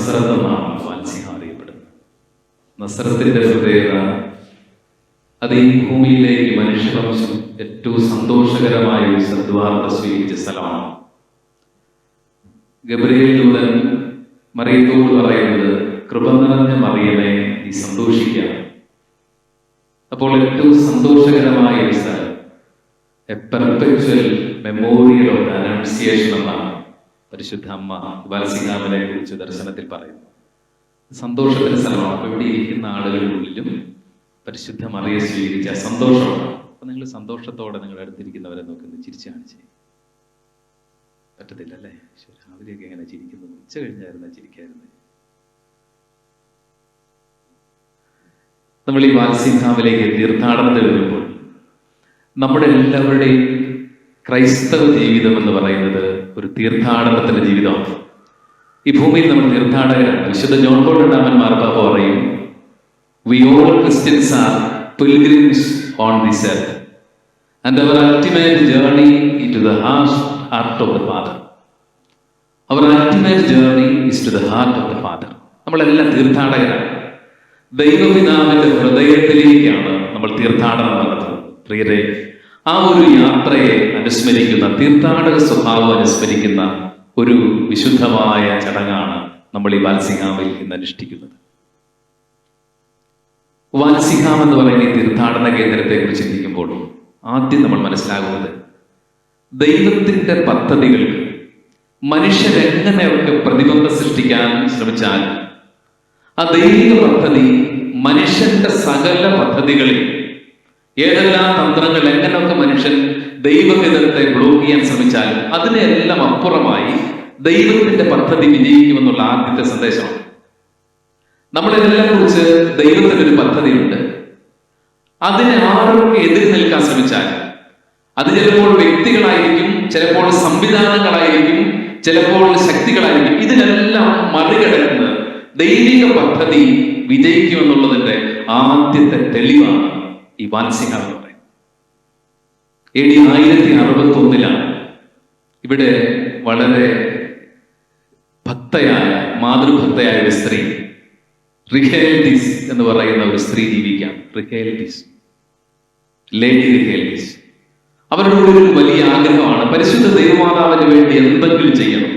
നസ്രത്ത് എന്നാണ് വാത്സിഹാം അറിയപ്പെടുന്നത്. നസ്രത്തിന്റെ പ്രത്യേകത അത് ഈ ഭൂമിയിലേക്ക് മനുഷ്യവംശം ഏറ്റവും സന്തോഷകരമായ ഒരു സദ്വാർത്ത സ്വീകരിച്ച സ്ഥലമാണ്. ഗബ്രിയേൽ ദൂതൻ മറിയത്തോട് പറയുന്നത്, കൃപ നിറഞ്ഞ മറിയമേ, നീ സന്തോഷിക്കുക. അപ്പോൾ ഏറ്റവും സന്തോഷകരമായ ഒരു സ്ഥലം, A perpetual memorial of the annunciation എന്നാണ് പരിശുദ്ധ അമ്മ വാത്സിഹാമിനെ കുറിച്ച് ദർശനത്തിൽ പറയുന്നു. സന്തോഷത്തിന്റെ സ്ഥലമാണ്. അപ്പോൾ ഇവിടെ ഇരിക്കുന്ന ആളുകളുള്ളിലും പരിശുദ്ധ മറിയെ സ്വീകരിച്ച സന്തോഷമാണ്. അപ്പൊ നിങ്ങൾ സന്തോഷത്തോടെ നിങ്ങളുടെ അടുത്തിരിക്കുന്നവരെ നോക്കുന്നത് ചിരിച്ചു കാണിച്ചേ. പറ്റത്തില്ല അല്ലേ? രാവിലെയൊക്കെ എങ്ങനെ ചിരിക്കുന്നു? ഉച്ച കഴിഞ്ഞായിരുന്ന ചിരിക്കായിരുന്നു. നമ്മൾ ഈ വാത്സിഹാമിലേക്ക് തീർത്ഥാടനത്തിൽ വരുമ്പോൾ നമ്മുടെ എല്ലാവരുടെയും ക്രൈസ്തവ ജീവിതം എന്ന് പറയുന്നത് ഒരു തീർത്ഥാടനത്തിന്റെ ജീവിതമാണ്. ഈ ഭൂമിയിൽ നമ്മൾ തീർത്ഥാടകരാണ്. വിശുദ്ധ ജോൺ പോൾ രണ്ടാമൻ മാർപ്പാപ്പ പറയും, we all Christians are pilgrims on this earth and our ultimate journey into the heart of the Father. Our ultimate journey is to the heart of the Father. നമ്മളെല്ലാം തീർത്ഥാടകരാണ്. ദൈവപിതാവിന്റെ ഹൃദയത്തിലേക്കാണ് നമ്മൾ തീർത്ഥാടനം നടത്തുന്നത്. പ്രിയരെ, ആ ഒരു യാത്രയെ അനുസ്മരിക്കുന്ന, തീർത്ഥാടക സ്വഭാവം അനുസ്മരിക്കുന്ന ഒരു വിശുദ്ധമായ ചടങ്ങാണ് നമ്മൾ ഈ വാത്സിഹാമിൽ ഇന്ന് അനുഷ്ഠിക്കുന്നത്. വാത്സിഹാം എന്ന് പറയുന്ന ഈ തീർത്ഥാടന കേന്ദ്രത്തെ കുറിച്ച് ചിന്തിക്കുമ്പോൾ ആദ്യം നമ്മൾ മനസ്സിലാകുന്നത്, ദൈവത്തിന്റെ പദ്ധതികൾക്ക് മനുഷ്യരെങ്ങനെയൊക്കെ പ്രതിബന്ധം സൃഷ്ടിക്കാൻ ശ്രമിച്ചാൽ ആ ദൈവിക പദ്ധതി മനുഷ്യന്റെ സകല പദ്ധതികളിൽ ഏതെല്ലാം തന്ത്രങ്ങൾ എങ്ങനെയൊക്കെ മനുഷ്യൻ ദൈവഹിതത്തെ ബ്ലോക്ക് ചെയ്യാൻ ശ്രമിച്ചാലും അതിനെല്ലാം അപ്പുറമായി ദൈവത്തിന്റെ പദ്ധതി വിജയിക്കുമെന്നുള്ള ആദ്യത്തെ സന്ദേശമാണ്. നമ്മളെല്ലാം കുറിച്ച് ദൈവത്തിന് ഒരു പദ്ധതിയുണ്ട്. അതിനെ ആരൊക്കെ എതിര് നിൽക്കാൻ ശ്രമിച്ചാൽ, അത് ചിലപ്പോൾ വ്യക്തികളായിരിക്കും, ചിലപ്പോൾ സംവിധാനങ്ങളായിരിക്കും, ചിലപ്പോൾ ശക്തികളായിരിക്കും, ഇതിനെല്ലാം മറികടന്ന് ദൈവിക പദ്ധതി വിജയിക്കുമെന്നുള്ളതിന്റെ ആദ്യത്തെ തെളിവാണ് ഈ വാത്സിഹാം എന്ന് പറയുന്നത്. AD 1061 ഇവിടെ വളരെ ഭക്തയായ, മാതൃഭക്തയായ ഒരു സ്ത്രീ, റിഹേൽഡിസ് എന്ന് പറയുന്ന ഒരു സ്ത്രീ ജീവിക്കാം. റിഹേൽഡിസ്, ലേഡി റിഹേൽഡിസ്. അവരുടെ ഉള്ളിൽ ഒരു വലിയ ആഗ്രഹമാണ്, പരിശുദ്ധ ദൈവമാതാവിന് വേണ്ടി എന്തെങ്കിലും ചെയ്യണം,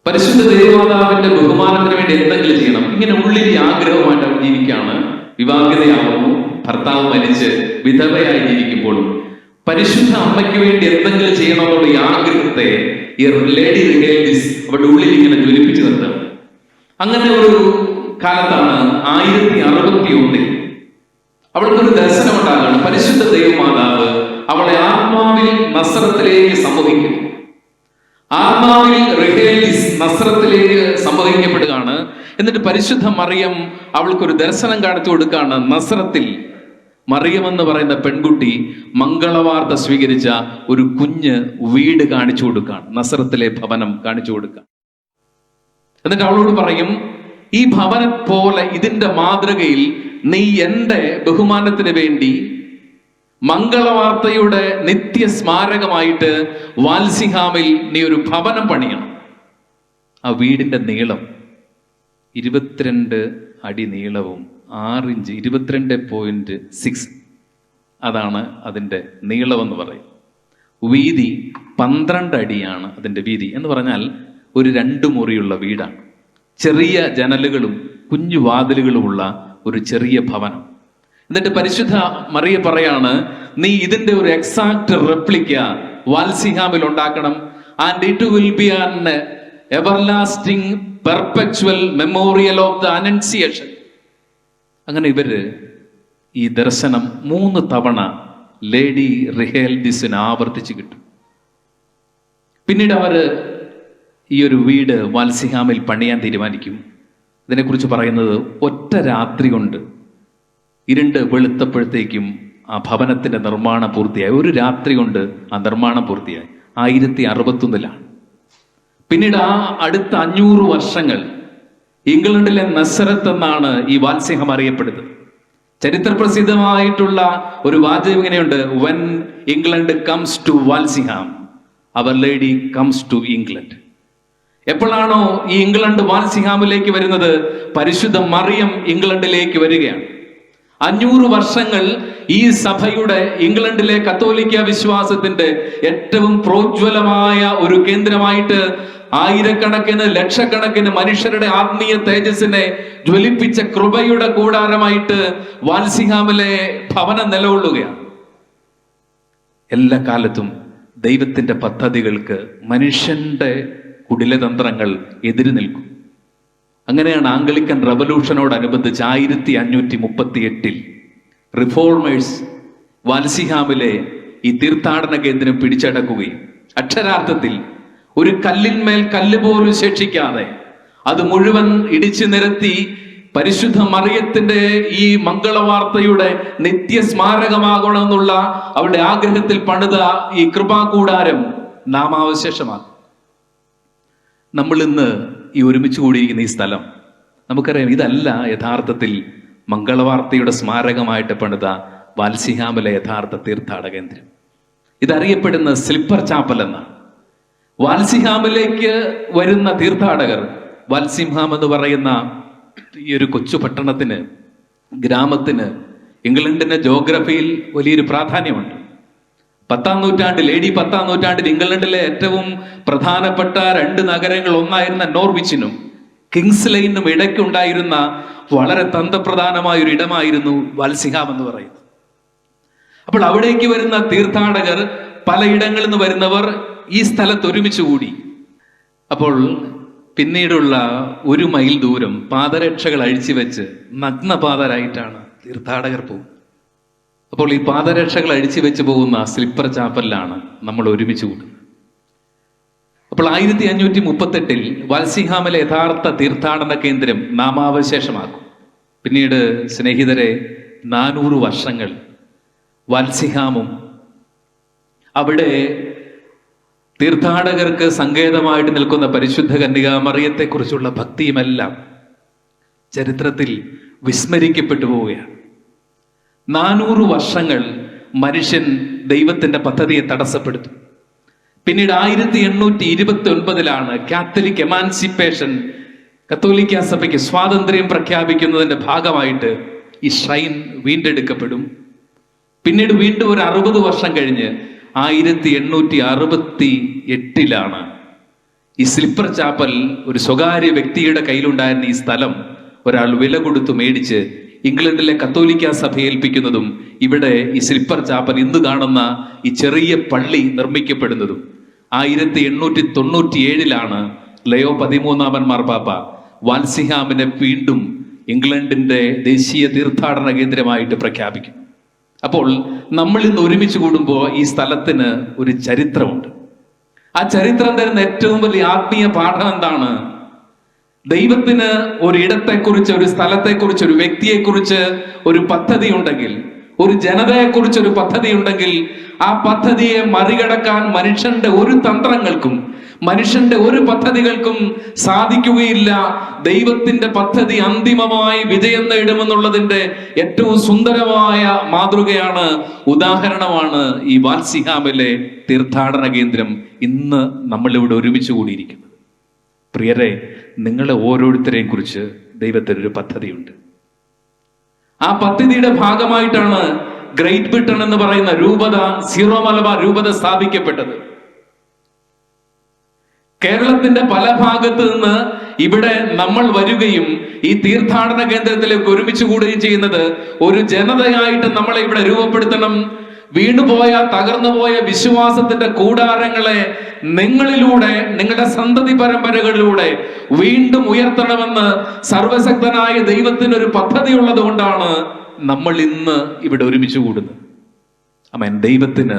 പരിശുദ്ധ ദൈവമാതാവിന്റെ ബഹുമാനത്തിന് വേണ്ടി എന്തെങ്കിലും ചെയ്യണം. ഇങ്ങനെ ഉള്ളിൽ ആഗ്രഹമായിട്ട് അവർ ജീവിക്കുകയാണ്. വിവാഹിതയാവുന്നു, ഭർത്താവ് മരിച്ച് വിധവയായി ജീവിക്കുമ്പോഴും പരിശുദ്ധ അമ്മയ്ക്ക് വേണ്ടി എന്തെങ്കിലും ചെയ്യണമെന്നുള്ള ഈ ആഗ്രഹത്തെ ഈ ലേഡി റിഹേൽഡിസ് അവരുടെ ഉള്ളിൽ ഇങ്ങനെ ജ്വലിപ്പിച്ചു നിർത്തുന്നത്. അങ്ങനെ ഒരു കാലത്താണ് 1061 അവൾക്കൊരു ദർശനം ഉണ്ടാകുകയാണ്. പരിശുദ്ധ ദൈവമാതാവ് അവളെ ആത്മാവിൽ നസ്രത്തിലേക്ക് സംവഹിക്കുന്നു. ആത്മാവിൽ റിഹേൽഡിസ് നസ്രത്തിലേക്ക് സംവഹിക്കപ്പെടുകയാണ്. എന്നിട്ട് പരിശുദ്ധ മറിയം അവൾക്കൊരു ദർശനം കാണിച്ചു കൊടുക്കുകയാണ്. നസ്രത്തിൽ മറിയം എന്ന് പറയുന്ന പെൺകുട്ടി മംഗളവാർത്ത സ്വീകരിച്ച ഒരു കുഞ്ഞ് വീട് കാണിച്ചു കൊടുക്കുകയാണ്. നസ്രത്തിലെ ഭവനം കാണിച്ചു കൊടുക്കുക. എന്നിട്ട് അവളോട് പറയും, ഈ ഭവനം പോലെ ഇതിന്റെ മാതൃകയിൽ നീ എന്റെ ബഹുമാനത്തിന് വേണ്ടി മംഗളവാർത്തയുടെ നിത്യ സ്മാരകമായിട്ട് വാത്സിഹാമിൽ നീ ഒരു ഭവനം പണിയണം. ആ വീടിന്റെ നീളം 22 അടി നീളവും 6 ഇഞ്ച് 22.6 അതാണ് അതിൻ്റെ നീളമെന്ന് പറയും. വീതി 12 അടിയാണ് അതിൻ്റെ വീതി. എന്ന് പറഞ്ഞാൽ ഒരു 2 മുറിയുള്ള വീടാണ്. ചെറിയ ജനലുകളും കുഞ്ഞു വാതിലുകളുമുള്ള ഒരു ചെറിയ ഭവനം. എന്നിട്ട് പരിശുദ്ധ മറിയ പറയാണ്, നീ ഇതിന്റെ ഒരു എക്സാക്ട് റെപ്ലിക്ക വാത്സിഹാമിൽ ഉണ്ടാക്കണം. And it will be an everlasting perpetual memorial of the annunciation. അങ്ങനെ ഇവര് ഈ ദർശനം 3 തവണ ലേഡി റിഹേൽഡിസിന് ആവർത്തിച്ച് കിട്ടും. പിന്നീട് അവര് ഈ ഒരു വീട് വാത്സിഹാമിൽ പണിയാൻ തീരുമാനിക്കും. ഇതിനെക്കുറിച്ച് പറയുന്നത്, ഒറ്റ രാത്രി കൊണ്ട് ഇരുണ്ട് വെളുത്തപ്പോഴത്തേക്കും ആ ഭവനത്തിന്റെ നിർമ്മാണം പൂർത്തിയായി. ഒരു രാത്രി കൊണ്ട് ആ നിർമ്മാണം പൂർത്തിയായി. 1061 പിന്നീട് ആ അടുത്ത 500 വർഷങ്ങൾ ഇംഗ്ലണ്ടിലെ നസ്രത്ത് എന്നാണ് ഈ വാത്സിഹാം അറിയപ്പെടുന്നത്. ചരിത്രപ്രസിദ്ധമായിട്ടുള്ള ഒരു വാചകം ഇങ്ങനെയുണ്ട്, when England comes to Walsingham, our lady comes to England. എപ്പോഴാണോ ഈ ഇംഗ്ലണ്ട് വാൽസിഹാമിലേക്ക് വരുന്നത്, പരിശുദ്ധ മറിയം ഇംഗ്ലണ്ടിലേക്ക് വരികയാണ്. 500 വർഷങ്ങൾ ഈ സഭയുടെ, ഇംഗ്ലണ്ടിലെ കത്തോലിക്ക വിശ്വാസത്തിന്റെ ഏറ്റവും പ്രോജ്വലമായ ഒരു കേന്ദ്രമായിട്ട്, ആയിരക്കണക്കിന് ലക്ഷക്കണക്കിന് മനുഷ്യരുടെ ആത്മീയ തേജസ്സിനെ ജ്വലിപ്പിച്ച കൃപയുടെ കൂടാരമായിട്ട് വാൽസിഹാമിലെ ഭവനം നിലകൊള്ളുകയാണ്. എല്ലാ കാലത്തും ദൈവത്തിന്റെ പദ്ധതികൾക്ക് മനുഷ്യന്റെ കുടിലതന്ത്രങ്ങൾ എതിര് നിൽക്കും. അങ്ങനെയാണ് ആംഗ്ലിക്കൻ റവല്യൂഷനോടനുബന്ധിച്ച് 1538 റിഫോർമേഴ്സ് വാൽസിഹാമിലെ ഈ തീർത്ഥാടന കേന്ദ്രം പിടിച്ചടക്കുകയും അക്ഷരാർത്ഥത്തിൽ ഒരു കല്ലിന്മേൽ കല്ല് പോലും ശേഷിക്കാതെ അത് മുഴുവൻ ഇടിച്ചു നിരത്തി പരിശുദ്ധ മറിയത്തിന്റെ ഈ മംഗളവാർത്തയുടെ നിത്യസ്മാരകമാകണമെന്നുള്ള അവരുടെ ആഗ്രഹത്തിൽ പണിത ഈ കൃപാകൂടാരം നാമാവശേഷമാകും. നമ്മൾ ഇന്ന് ഈ ഒരുമിച്ച് കൂടിയിരിക്കുന്ന ഈ സ്ഥലം, നമുക്കറിയാം, ഇതല്ല യഥാർത്ഥത്തിൽ മംഗളവാർത്തയുടെ സ്മാരകമായിട്ട് പണിത വാൽസിഹാമിലെ യഥാർത്ഥ തീർത്ഥാടന കേന്ദ്രം. ഇതറിയപ്പെടുന്ന സ്ലിപ്പർ ചാപ്പൽ എന്നാണ്. വാൽസിഹാമിലേക്ക് വരുന്ന തീർത്ഥാടകർ, വാൽസിംഹാം എന്ന് പറയുന്ന ഈ ഒരു കൊച്ചു പട്ടണത്തിന്, ഗ്രാമത്തിന് ഇംഗ്ലണ്ടിന്റെ ജോഗ്രഫിയിൽ വലിയൊരു പ്രാധാന്യമുണ്ട്. 10-ാം നൂറ്റാണ്ടിൽ, AD 10-ാം നൂറ്റാണ്ടിൽ ഇംഗ്ലണ്ടിലെ ഏറ്റവും പ്രധാനപ്പെട്ട 2 നഗരങ്ങൾ ഒന്നായിരുന്ന നോർവിച്ചിനും കിങ്സ്ലൈനും ഇടയ്ക്കുണ്ടായിരുന്ന വളരെ തന്ത്രപ്രധാനമായ ഒരു ഇടമായിരുന്നു വാൽസിഹാം എന്ന് പറയുന്നത്. അപ്പോൾ അവിടേക്ക് വരുന്ന തീർത്ഥാടകർ, പലയിടങ്ങളിൽ നിന്ന് വരുന്നവർ ഈ സ്ഥലത്ത് ഒരുമിച്ച് കൂടി. അപ്പോൾ പിന്നീടുള്ള 1 മൈൽ ദൂരം പാദരക്ഷകൾ അഴിച്ചു വെച്ച് നഗ്നപാതരായിട്ടാണ് തീർത്ഥാടകർ പോകുന്നത്. അപ്പോൾ ഈ പാദരക്ഷകൾ അഴിച്ചു വെച്ച് പോകുന്ന സ്ലിപ്പർ ചാപ്പലിലാണ് നമ്മൾ ഒരുമിച്ച് കൂടുന്നത്. അപ്പോൾ 1538 വാൽസിഹാമിലെ യഥാർത്ഥ തീർത്ഥാടന കേന്ദ്രം നാമാവശേഷമാക്കും. പിന്നീട് സ്നേഹിതരെ, 400 വർഷങ്ങൾ വാൽസിഹാമും അവിടെ തീർത്ഥാടകർക്ക് സങ്കേതമായിട്ട് നിൽക്കുന്ന പരിശുദ്ധ കന്യകാമറിയത്തെക്കുറിച്ചുള്ള ഭക്തിയുമെല്ലാം ചരിത്രത്തിൽ വിസ്മരിക്കപ്പെട്ടു പോവുകയാണ്. 400 വർഷങ്ങൾ മനുഷ്യൻ ദൈവത്തിന്റെ പദ്ധതിയെ തടസ്സപ്പെടുത്തും. പിന്നീട് 1829 കാത്തലിക് എമാൻസിപ്പേഷൻ, കത്തോലിക്ക സഭയ്ക്ക് സ്വാതന്ത്ര്യം പ്രഖ്യാപിക്കുന്നതിന്റെ ഭാഗമായിട്ട് ഈ ഷ്രൈൻ വീണ്ടെടുക്കപ്പെടും. പിന്നീട് വീണ്ടും ഒരു 60 വർഷം കഴിഞ്ഞ് 1868 ഈ സ്ലിപ്പർ ചാപ്പൽ, ഒരു സ്വകാര്യ വ്യക്തിയുടെ കയ്യിലുണ്ടായിരുന്ന ഈ സ്ഥലം ഒരാൾ വില കൊടുത്തു മേടിച്ച് ഇംഗ്ലണ്ടിലെ കത്തോലിക്ക സഭ ഏൽപ്പിക്കുന്നതും ഇവിടെ ഈ സ്ലിപ്പർ ചാപ്പൽ ഇന്ന് കാണുന്ന ഈ ചെറിയ പള്ളി നിർമ്മിക്കപ്പെടുന്നതും 1897 ലയോ 13 മാർപ്പാപ്പ വാൽസിഹാമിനെ വീണ്ടും ഇംഗ്ലണ്ടിന്റെ ദേശീയ തീർത്ഥാടന കേന്ദ്രമായിട്ട് പ്രഖ്യാപിക്കും. അപ്പോൾ നമ്മൾ ഇന്ന് ഒരുമിച്ച് കൂടുമ്പോൾ ഈ സ്ഥലത്തിന് ഒരു ചരിത്രമുണ്ട്. ആ ചരിത്രം തരുന്ന ഏറ്റവും വലിയ ആത്മീയ പാഠം എന്താണ്? ദൈവത്തിന് ഒരിടത്തെക്കുറിച്ച്, ഒരു സ്ഥലത്തെക്കുറിച്ച്, ഒരു വ്യക്തിയെക്കുറിച്ച് ഒരു പദ്ധതി ഉണ്ടെങ്കിൽ, ഒരു ജനതയെക്കുറിച്ച് ഒരു പദ്ധതി ഉണ്ടെങ്കിൽ, ആ പദ്ധതിയെ മറികടക്കാൻ മനുഷ്യന്റെ ഒരു തന്ത്രങ്ങൾക്കും, മനുഷ്യന്റെ ഒരു പദ്ധതികൾക്കും സാധിക്കുകയില്ല. ദൈവത്തിന്റെ പദ്ധതി അന്തിമമായി വിജയം നേടുമെന്നുള്ളതിന്റെ ഏറ്റവും സുന്ദരമായ മാതൃകയാണ്, ഉദാഹരണമാണ് ഈ വാൽസിഹാമിലെ തീർത്ഥാടന കേന്ദ്രം. ഇന്ന് നമ്മളിവിടെ ഒരുമിച്ച് കൂടിയിരിക്കുന്നത്. പ്രിയരെ, നിങ്ങളെ ഓരോരുത്തരെയും കുറിച്ച് ദൈവത്തിനൊരു പദ്ധതിയുണ്ട്. ആ പദ്ധതിയുടെ ഭാഗമായിട്ടാണ് ഗ്രേറ്റ് ബ്രിട്ടൻ എന്ന് പറയുന്ന രൂപത, സീറോ മലബാർ രൂപത സ്ഥാപിക്കപ്പെട്ടത്. കേരളത്തിന്റെ പല ഭാഗത്ത് നിന്ന് ഇവിടെ നമ്മൾ വരികയും ഈ തീർത്ഥാടന കേന്ദ്രത്തിലേക്ക് ഒരുമിച്ച് കൂടുകയും ചെയ്യുന്നത് ഒരു ജനതയായിട്ട് നമ്മളെ ഇവിടെ രൂപപ്പെടുത്തണം. വീണുപോയ, തകർന്നുപോയ വിശ്വാസത്തിന്റെ കൂടാരങ്ങളെ നിങ്ങളിലൂടെ, നിങ്ങളുടെ സന്തതി പരമ്പരകളിലൂടെ വീണ്ടും ഉയർത്തണമെന്ന് സർവശക്തനായ ദൈവത്തിനൊരു പദ്ധതി ഉള്ളത് കൊണ്ടാണ് നമ്മൾ ഇന്ന് ഇവിടെ ഒരുമിച്ച് കൂടുന്നത്. ആമേൻ. ദൈവത്തിന്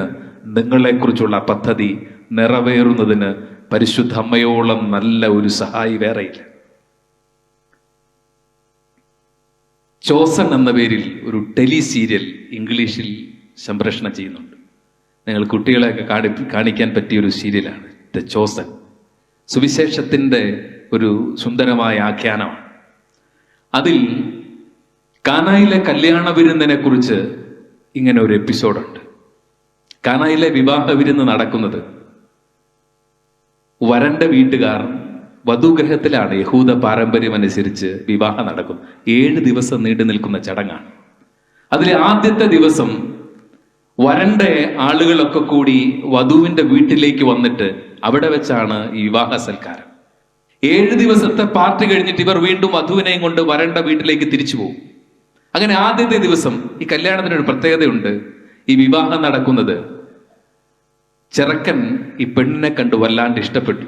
നിങ്ങളെക്കുറിച്ചുള്ള പദ്ധതി നിറവേറുന്നതിന് പരിശുദ്ധ അമ്മയോളം നല്ല ഒരു സഹായി വേറെയില്ല. ചോസൺ എന്ന പേരിൽ ഒരു ടെലി സീരിയൽ ഇംഗ്ലീഷിൽ സംപ്രേഷണം ചെയ്യുന്നുണ്ട്. നിങ്ങൾ കുട്ടികളെയൊക്കെ കാണിക്കാൻ പറ്റിയ ഒരു സീരിയലാണ് ദ ചോസൺ. സുവിശേഷത്തിൻ്റെ ഒരു സുന്ദരമായ ആഖ്യാനമാണ്. അതിൽ കാനായിലെ കല്യാണ വിരുന്നിനെ കുറിച്ച് ഇങ്ങനെ ഒരു എപ്പിസോഡുണ്ട്. കാനായിലെ വിവാഹ വിരുന്ന് നടക്കുന്നത് വരന്റെ വീട്ടുകാർ വധുഗ്രഹത്തിലാണ് യഹൂദ പാരമ്പര്യം അനുസരിച്ച് വിവാഹം നടക്കും. 7 ദിവസം നീണ്ടു നിൽക്കുന്ന ചടങ്ങാണ്. അതിലെ ആദ്യത്തെ ദിവസം വരന്റെ ആളുകളൊക്കെ കൂടി വധുവിന്റെ വീട്ടിലേക്ക് വന്നിട്ട് അവിടെ വെച്ചാണ് ഈ വിവാഹ സൽക്കാരം. 7 ദിവസത്തെ പാർട്ടി കഴിഞ്ഞിട്ട് ഇവർ വീണ്ടും വധുവിനെയും കൊണ്ട് വരന്റെ വീട്ടിലേക്ക് തിരിച്ചു പോകും. അങ്ങനെ ആദ്യത്തെ ദിവസം ഈ കല്യാണത്തിനൊരു പ്രത്യേകതയുണ്ട്. ഈ വിവാഹം നടക്കുന്നത് ചെറുക്കൻ ഈ പെണ്ണിനെ കണ്ടു വല്ലാണ്ട് ഇഷ്ടപ്പെട്ടു.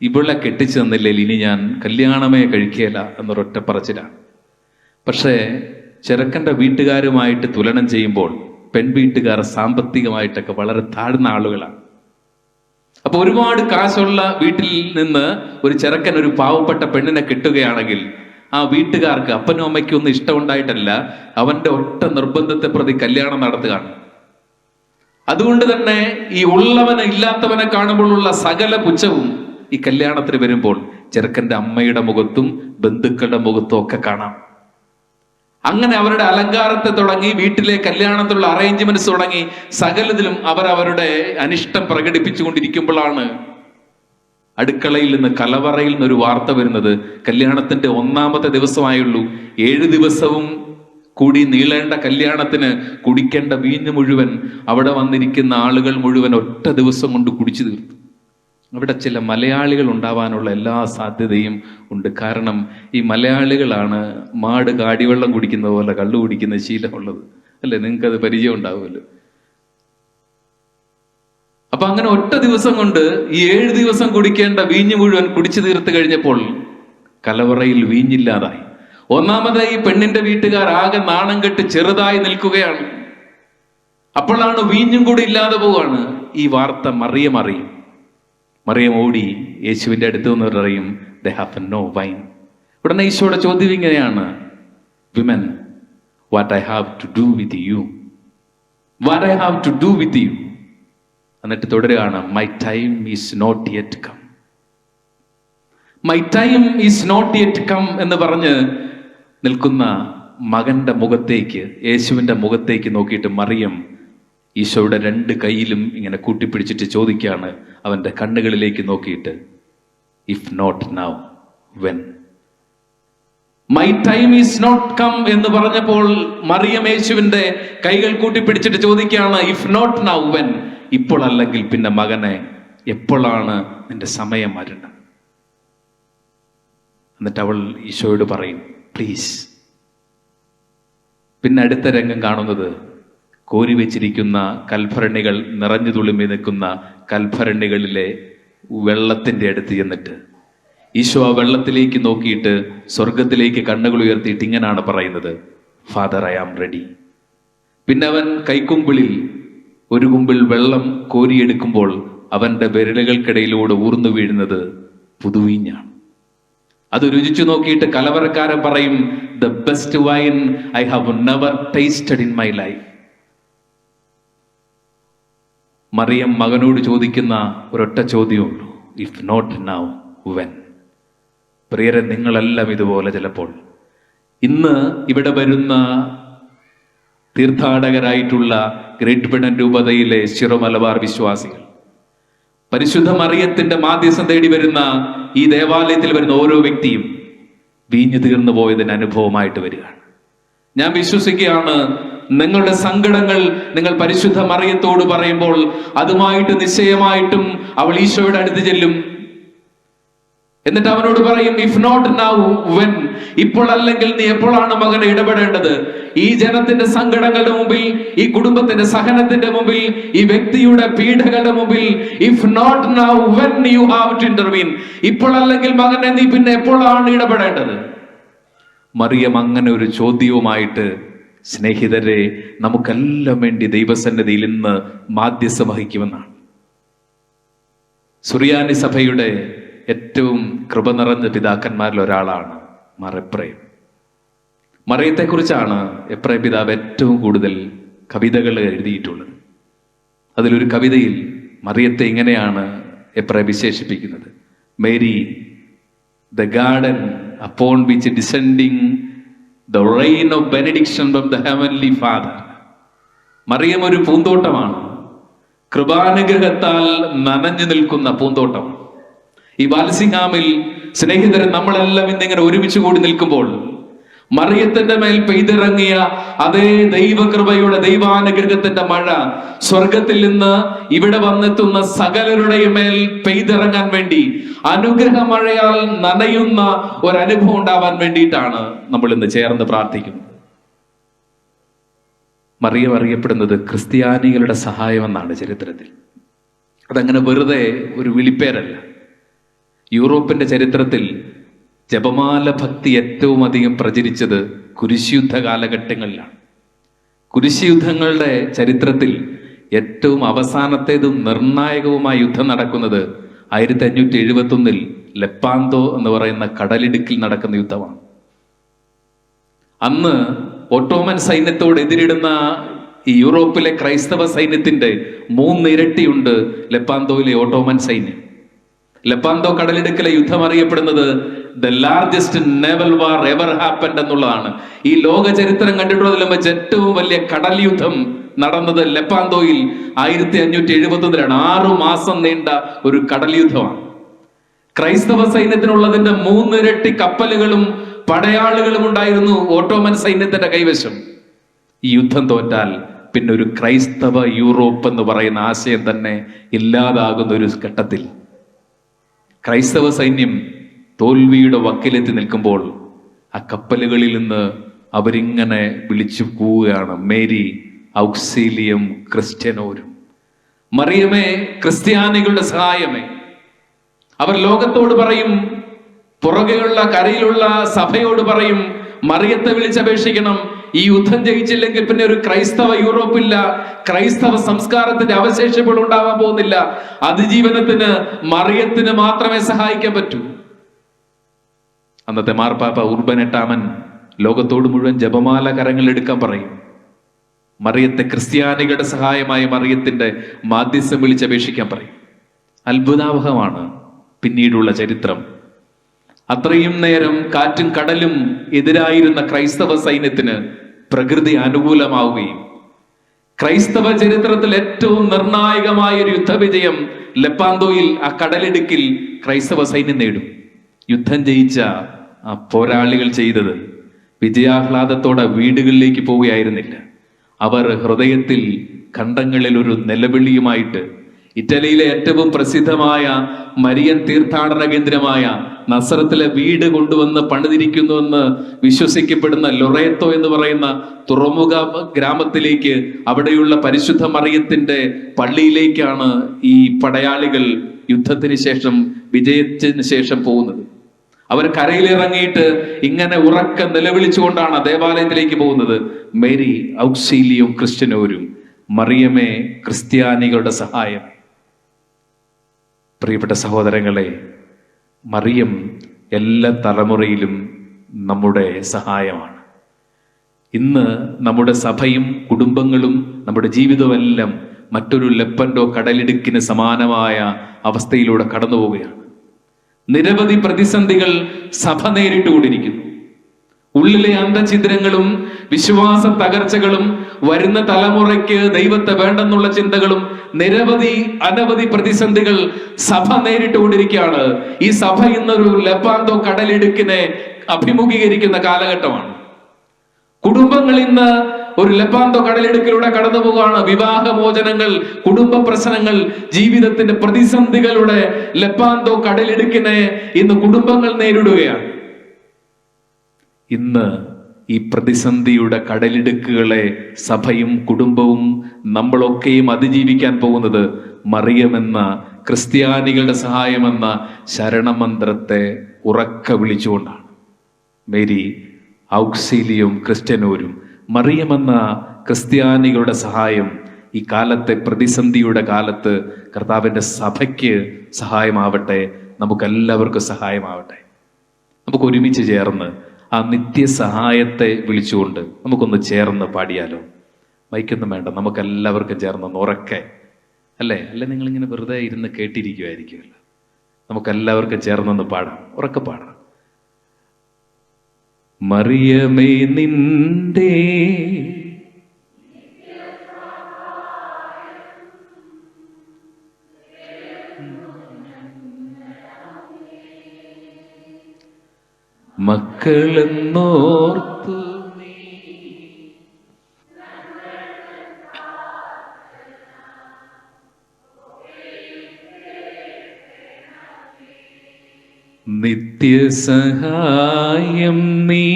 ഇവളെ കെട്ടിച്ചു തന്നില്ലെങ്കിൽ ഇനി ഞാൻ കല്യാണമേ കഴിക്കുകയില്ല എന്നൊരൊറ്റ പറച്ചിലാണ്. പക്ഷേ ചെറുക്കൻ്റെ വീട്ടുകാരുമായിട്ട് തുലനം ചെയ്യുമ്പോൾ പെൺവീട്ടുകാർ സാമ്പത്തികമായിട്ടൊക്കെ വളരെ താഴ്ന്ന ആളുകളാണ്. അപ്പൊ ഒരുപാട് കാശുള്ള വീട്ടിൽ നിന്ന് ഒരു ചെറുക്കൻ ഒരു പാവപ്പെട്ട പെണ്ണിനെ കിട്ടുകയാണെങ്കിൽ ആ വീട്ടുകാർക്ക് അപ്പനും അമ്മയ്ക്കും ഒന്നും ഇഷ്ടമുണ്ടായിട്ടല്ല, അവന്റെ ഒറ്റ നിർബന്ധത്തെ പ്രതി കല്യാണം നടത്തുകയാണ്. അതുകൊണ്ട് തന്നെ ഈ ഉള്ളവനെ ഇല്ലാത്തവനെ കാണുമ്പോഴുള്ള സകല പുച്ഛവും ഈ കല്യാണത്തിന് വരുമ്പോൾ ചെറുക്കന്റെ അമ്മയുടെ മുഖത്തും ബന്ധുക്കളുടെ മുഖത്തും ഒക്കെ കാണാം. അങ്ങനെ അവരുടെ അലങ്കാരത്തെ തുടങ്ങി വീട്ടിലെ കല്യാണത്തിലുള്ള അറേഞ്ച്മെന്റ്സ് തുടങ്ങി സകലത്തിലും അവരുടെ അനിഷ്ടം പ്രകടിപ്പിച്ചുകൊണ്ടിരിക്കുമ്പോഴാണ് അടുക്കളയിൽ നിന്ന്, കലവറയിൽ നിന്നൊരു വാർത്ത വരുന്നത്. കല്യാണത്തിന്റെ 1ാമത്തെ ദിവസമായുള്ളൂ. 7 ദിവസവും കൂടി നീളേണ്ട കല്യാണത്തിന് കുടിക്കേണ്ട വീഞ്ഞ് മുഴുവൻ അവിടെ വന്നിരിക്കുന്ന ആളുകൾ മുഴുവൻ ഒറ്റ ദിവസം കൊണ്ട് കുടിച്ചു തീർത്തു. അവിടെ ചില മലയാളികൾ ഉണ്ടാവാനുള്ള എല്ലാ സാധ്യതയും ഉണ്ട്. കാരണം ഈ മലയാളികളാണ് മാട് കാടിവെള്ളം കുടിക്കുന്ന പോലെ കള്ളു കുടിക്കുന്ന ശീലമുള്ളത്, അല്ലേ? നിങ്ങൾക്കത് പരിചയം ഉണ്ടാവുമല്ലോ. അപ്പൊ അങ്ങനെ ഒറ്റ ദിവസം കൊണ്ട് ഈ 7 ദിവസം കുടിക്കേണ്ട വീഞ്ഞ് മുഴുവൻ കുടിച്ചു തീർത്ത് കഴിഞ്ഞപ്പോൾ കലവറയിൽ വീഞ്ഞില്ലാതായി. 1ാമതായി ഈ പെണ്ണിന്റെ വീട്ടുകാർ ആകെ നാണം കെട്ട് ചെറുതായി നിൽക്കുകയാണ്. അപ്പോഴാണ് വീഞ്ഞും കൂടി ഇല്ലാതെ പോവാണ്. ഈ വാർത്ത മറിയം അറിയും. മറിയം ഓടി യേശുവിന്റെ അടുത്ത് നിന്ന് പറയും, they have no wine. ഉടനെ ഈശോയുടെ ചോദ്യം ഇങ്ങനെയാണ്, women, what I have to do with you? What I have to do with you? എന്നിട്ട് തുടരുകയാണ്, my time is not yet come. My time is not yet come എന്ന് പറഞ്ഞ് നിൽക്കുന്ന മകന്റെ മുഖത്തേക്ക്, യേശുവിന്റെ മുഖത്തേക്ക് നോക്കിയിട്ട് മറിയം ഈശോയുടെ 2 കൈയിലും ഇങ്ങനെ കൂട്ടിപ്പിടിച്ചിട്ട് ചോദിക്കുകയാണ്, അവന്റെ കണ്ണുകളിലേക്ക് നോക്കിയിട്ട്, if not now when? My time is not come എന്ന് പറഞ്ഞപ്പോൾ മറിയം യേശുവിന്റെ കൈകൾ കൂട്ടിപ്പിടിച്ചിട്ട് ചോദിക്കുകയാണ്, ഇഫ് നോട്ട് നൗ വെൻ? ഇപ്പോൾ അല്ലെങ്കിൽ പിന്നെ മകനെ, എപ്പോഴാണ് നിന്റെ സമയം വരണം? എന്നിട്ട് അവൾ ഈശോയോട് പറയും, പ്ലീസ്. പിന്നെ അടുത്ത രംഗം കാണുന്നത് കോരി വെച്ചിരിക്കുന്ന കൽഭരണികൾ, നിറഞ്ഞു തുളുമ്പി നിൽക്കുന്ന കൽഭരണികളിലെ വെള്ളത്തിന്റെ അടുത്ത് ചെന്നിട്ട് ഈശോ ആ വെള്ളത്തിലേക്ക് നോക്കിയിട്ട് സ്വർഗത്തിലേക്ക് കണ്ണുകൾ ഉയർത്തിയിട്ട് ഇങ്ങനെയാണ് പറയുന്നത്, ഫാദർ, ഐ ആം റെഡി. പിന്നെ അവൻ കൈക്കുമ്പിളിൽ ഒരു കുമ്പിൾ വെള്ളം കോരിയെടുക്കുമ്പോൾ അവന്റെ വിരലുകൾക്കിടയിലൂടെ ഊർന്നു വീഴുന്നത് പുതുവീഞ്ഞാണ്. അത് രുചിച്ചു നോക്കിയിട്ട് കലവറക്കാരൻ പറയും, the best wine I have never tasted in my life. Mariam മകനോട് ചോദിക്കുന്ന ഒരൊറ്റ ചോദ്യമുള്ളൂ, ഇഫ് നോട്ട് നൗ വെൻ? പ്രിയരെ, നിങ്ങളെല്ലാം ഇതുപോലെ ചിലപ്പോൾ ഇന്ന് ഇവിടെ വരുന്ന തീർത്ഥാടകരായിട്ടുള്ള ഗ്രേറ്റ് ബ്രിട്ടൻ രൂപതയിലെ സിറോ മലബാർ വിശ്വാസികൾ, പരിശുദ്ധ മറിയത്തിന്റെ മാധ്യസ്ഥം തേടി വരുന്ന ഈ ദേവാലയത്തിൽ വരുന്ന ഓരോ വ്യക്തിയും വീഞ്ഞു തീർന്നു പോയതിന് അനുഭവമായിട്ട് വരികയാണ്. ഞാൻ വിശ്വസിക്കുകയാണ്, നിങ്ങളുടെ സങ്കടങ്ങൾ നിങ്ങൾ പരിശുദ്ധ മറിയത്തോട് പറയുമ്പോൾ അതുമായിട്ട് നിശ്ചയമായിട്ടും അവൾ ഈശോയുടെ അടുത്ത് ചെല്ലും. എന്നിട്ട് അവനോട് പറയും, ഇഫ് നോട്ട് നൗ വെൻ? ഇപ്പോൾ അല്ലെങ്കിൽ നീ എപ്പോഴാണ് മകനെ ഇടപെടേണ്ടത്? ഈ ജനത്തിന്റെ സങ്കടങ്ങളുടെ മുമ്പിൽ, ഈ കുടുംബത്തിന്റെ സഹനത്തിന്റെ മുമ്പിൽ, ഈ വ്യക്തിയുടെ പീഡകളുടെ മുമ്പിൽ, if not now when you have to intervene? ഇപ്പോൾ അല്ലെങ്കിൽ മകനെ നീ പിന്നെ എപ്പോഴാണ് ഇടപെടേണ്ടത്? മറിയം അങ്ങനെ ഒരു ചോദ്യവുമായിട്ട്, സ്നേഹിതരെ, നമുക്കെല്ലാം വേണ്ടി ദൈവസന്നിധിയിൽ ഇന്ന് മാധ്യസ്ഥം വഹിക്കുമെന്നാണ്. സുറിയാനി സഭയുടെ ഏറ്റവും കൃപ നിറഞ്ഞ പിതാക്കന്മാരിൽ ഒരാളാണ് മാർ എപ്രേം. മറിയത്തെക്കുറിച്ചാണ് എപ്രേം പിതാവ് ഏറ്റവും കൂടുതൽ കവിതകൾ എഴുതിയിട്ടുള്ളത്. അതിലൊരു കവിതയിൽ മറിയത്തെ ഇങ്ങനെയാണ് എപ്രേം വിശേഷിപ്പിക്കുന്നത്, Mary, the garden upon which descending the rain of benediction from the heavenly Father. Mariam ഒരു പൂന്തോട്ടമാണ്, കൃപാനുഗ്രഹത്താൽ നനഞ്ഞു നിൽക്കുന്ന പൂന്തോട്ടം. ഈ വാൽസിംഗാമിൽ സ്നേഹിതരെ, നമ്മളെല്ലാം ഇന്നിങ്ങനെ ഒരുമിച്ച് കൂടി നിൽക്കുമ്പോൾ മറിയത്തിന്റെ മേൽ പെയ്തിറങ്ങിയ അതേ ദൈവകൃപയുടെ ദൈവാനുഗ്രഹത്തിന്റെ മഴ സ്വർഗത്തിൽ നിന്ന് ഇവിടെ വന്നെത്തുന്ന സകലരുടെയും മേൽ പെയ്തിറങ്ങാൻ വേണ്ടി, അനുഗ്രഹ മഴയാൽ നനയുന്ന ഒരനുഭവം ഉണ്ടാവാൻ വേണ്ടിയിട്ടാണ് നമ്മൾ ഇന്ന് ചേർന്ന് പ്രാർത്ഥിക്കുന്നത്. മറിയം അറിയപ്പെടുന്നത് ക്രിസ്ത്യാനികളുടെ സഹായമെന്നാണ് ചരിത്രത്തിൽ. അതങ്ങനെ വെറുതെ ഒരു വിളിപ്പേരല്ല. യൂറോപ്പിന്റെ ചരിത്രത്തിൽ ജപമാല ഭക്തി ഏറ്റവും അധികം പ്രചരിച്ചത് കുരിശുയുദ്ധ കാലഘട്ടങ്ങളിലാണ്. കുരിശുയുദ്ധങ്ങളുടെ ചരിത്രത്തിൽ ഏറ്റവും അവസാനത്തേതും നിർണായകവുമായ യുദ്ധം നടക്കുന്നത് 1571 ലെപ്പാന്തോ എന്ന് പറയുന്ന കടലിടുക്കിൽ നടക്കുന്ന യുദ്ധമാണ്. അന്ന് ഒട്ടോമൻ സൈന്യത്തോട് എതിരിടുന്ന ഈ യൂറോപ്പിലെ ക്രൈസ്തവ സൈന്യത്തിന്റെ 3 ഇരട്ടിയുണ്ട് ലെപ്പാന്തോയിലെ ഒട്ടോമൻ സൈന്യം. ലെപ്പാന്തോ കടലിടുക്കിലെ യുദ്ധം അറിയപ്പെടുന്നത് the largest naval war ever happened എന്നുള്ളതാണ്. ഈ ലോക ചരിത്രം കണ്ടിട്ടുള്ളതിലും വെച്ച് ഏറ്റവും വലിയ കടൽ യുദ്ധം നടന്നത് ലെപ്പാന്തോയിൽ 1571 6 മാസം നീണ്ട ഒരു കടൽ യുദ്ധമാണ്. ക്രൈസ്തവ സൈന്യത്തിനുള്ളതിന്റെ 3 ഇരട്ടി കപ്പലുകളും പടയാളുകളും ഉണ്ടായിരുന്നു ഓട്ടോമൻ സൈന്യത്തിന്റെ കൈവശം. ഈ യുദ്ധം തോറ്റാൽ പിന്നെ ഒരു ക്രൈസ്തവ യൂറോപ്പ് എന്ന് പറയുന്ന ആശയം തന്നെ ഇല്ലാതാകുന്ന ഒരു ഘട്ടത്തിൽ ക്രൈസ്തവ സൈന്യം തോൽവിയുടെ വക്കിലെത്തി നിൽക്കുമ്പോൾ ആ കപ്പലുകളിൽ നിന്ന് അവരിങ്ങനെ വിളിച്ചു പോവുകയാണ്, മേരി ഔക്സീലിയം ക്രിസ്ത്യനോരും, മറിയമേ ക്രിസ്ത്യാനികളുടെ സഹായമേ. അവർ ലോകത്തോട് പറയും, പുറകെയുള്ള കരയിലുള്ള സഭയോട് പറയും, മറിയത്തെ വിളിച്ചപേക്ഷിക്കണം. ഈ യുദ്ധം ജയിച്ചില്ലെങ്കിൽ പിന്നെ ഒരു ക്രൈസ്തവ യൂറോപ്പില്ല, ക്രൈസ്തവ സംസ്കാരത്തിന്റെ അവശേഷിപ്പുകൾ ഉണ്ടാവാൻ പോകുന്നില്ല. അതിജീവനത്തിന് മറിയത്തിന് മാത്രമേ സഹായിക്കാൻ പറ്റൂ. അന്നത്തെ മാർപ്പാപ്പ ഉർബൻ 8 ലോകത്തോട് മുഴുവൻ ജപമാല കരങ്ങൾ എടുക്കാൻ പറയും. മറിയത്തെ ക്രിസ്ത്യാനികളുടെ സഹായമായി മറിയത്തിന്റെ മാധ്യസ്ഥം വിളിച്ചപേക്ഷിക്കാൻ പറയും. അത്ഭുതാവഹമാണ് പിന്നീടുള്ള ചരിത്രം. അത്രയും നേരം കാറ്റും കടലും എതിരായിരുന്ന ക്രൈസ്തവ സൈന്യത്തിന് പ്രകൃതി അനുകൂലമാവുകയും ക്രൈസ്തവ ചരിത്രത്തിൽ ഏറ്റവും നിർണായകമായ ഒരു യുദ്ധവിജയം ലെപ്പാന്തോയിൽ ആ കടലിടുക്കിൽ ക്രൈസ്തവ സൈന്യം നേടും. യുദ്ധം ജയിച്ച ആ പോരാളികൾ ചെയ്തത് വിജയാഹ്ലാദത്തോടെ വീടുകളിലേക്ക് പോവുകയായിരുന്നില്ല. അവർ ഹൃദയത്തിൽ ഖണ്ഡങ്ങളിൽ ഒരു നിലവിളിയുമായിട്ട് ഇറ്റലിയിലെ ഏറ്റവും പ്രസിദ്ധമായ മരിയൻ തീർത്ഥാടന കേന്ദ്രമായ നസറത്തിലെ വീട് കൊണ്ടുവന്ന് പണിതിരിക്കുന്നുവെന്ന് വിശ്വസിക്കപ്പെടുന്ന ലൊറേത്തോ എന്ന് പറയുന്ന തുറമുഖ ഗ്രാമത്തിലേക്ക്, അവിടെയുള്ള പരിശുദ്ധ മറിയത്തിന്റെ പള്ളിയിലേക്കാണ് ഈ പടയാളികൾ യുദ്ധത്തിന് ശേഷം, വിജയത്തിന് ശേഷം പോകുന്നത്. അവർ കരയിലിറങ്ങിയിട്ട് ഇങ്ങനെ ഉറക്ക നിലവിളിച്ചുകൊണ്ടാണ് ദേവാലയത്തിലേക്ക് പോകുന്നത്. മേരി ഔക്സീലിയം ക്രിസ്ത്യനോരും, മറിയമേ ക്രിസ്ത്യാനികളുടെ സഹായം. പ്രിയപ്പെട്ട സഹോദരങ്ങളെ, മറിയം എല്ലാ തലമുറയിലും നമ്മുടെ സഹായമാണ്. ഇന്ന് നമ്മുടെ സഭയും കുടുംബങ്ങളും നമ്മുടെ ജീവിതമെല്ലാം മറ്റൊരു ലെപ്പൻഡോ കടലിടുക്കിന് സമാനമായ അവസ്ഥയിലൂടെ കടന്നു പോവുകയാണ്. നിരവധി പ്രതിസന്ധികൾ സഭ നേരിട്ടുകൊണ്ടിരിക്കുന്നു. ഉള്ളിലെ അന്തഛിദ്രങ്ങളും വിശ്വാസ തകർച്ചകളും വരുന്ന തലമുറയ്ക്ക് ദൈവത്തെ വേണ്ടെന്നുള്ള ചിന്തകളും അനവധി പ്രതിസന്ധികൾ സഭ നേരിട്ടുകൊണ്ടിരിക്കുകയാണ്. ഈ സഭ ഇന്നൊരു ലെപ്പാന്തോ കടലിടുക്കിനെ അഭിമുഖീകരിക്കുന്ന കാലഘട്ടമാണ്. കുടുംബങ്ങൾ ഇന്ന് ഒരു ലെപ്പാന്തോ കടലിടുക്കിലൂടെ കടന്നു പോവുകയാണ്. വിവാഹമോചനങ്ങൾ, കുടുംബ പ്രശ്നങ്ങൾ, ജീവിതത്തിന്റെ പ്രതിസന്ധികളുടെ ലെപ്പാന്തോ കടലിടുക്കിനെ ഇന്ന് കുടുംബങ്ങൾ നേരിടുകയാണ്. ഇന്ന് ഈ പ്രതിസന്ധിയുടെ കടലിടുക്കുകളെ സഭയും കുടുംബവും നമ്മളൊക്കെയും അതിജീവിക്കാൻ പോകുന്നത് മറിയമെന്ന ക്രിസ്ത്യാനികളുടെ സഹായമെന്ന ശരണമന്ത്രത്തെ ഉറക്ക വിളിച്ചുകൊണ്ടാണ്. മേരി ഔക്സീലിയം ക്രിസ്ത്യനോരും, മറിയമെന്ന ക്രിസ്ത്യാനികളുടെ സഹായം ഈ കാലത്തെ പ്രതിസന്ധിയുടെ കാലത്ത് കർത്താവിൻ്റെ സഭയ്ക്ക് സഹായമാവട്ടെ, നമുക്കെല്ലാവർക്കും സഹായമാവട്ടെ. നമുക്ക് ഒരുമിച്ച് ചേർന്ന് ആ നിത്യസഹായത്തെ വിളിച്ചുകൊണ്ട് നമുക്കൊന്ന് ചേർന്ന് പാടിയാലോ? മൈക്കൊന്നും വേണ്ട, നമുക്കെല്ലാവർക്കും ചേർന്ന് ഉറക്കെ, അല്ലേ? നിങ്ങളിങ്ങനെ വെറുതെ ഇരുന്ന് കേട്ടിരിക്കുമായിരിക്കുമല്ലോ. നമുക്കെല്ലാവർക്കും ചേർന്നൊന്ന് പാടാം, ഉറക്കെ പാടാം. മറിയമേ നിന്റെ മക്കളെന്നോർത്തു നിത്യസഹായം നീ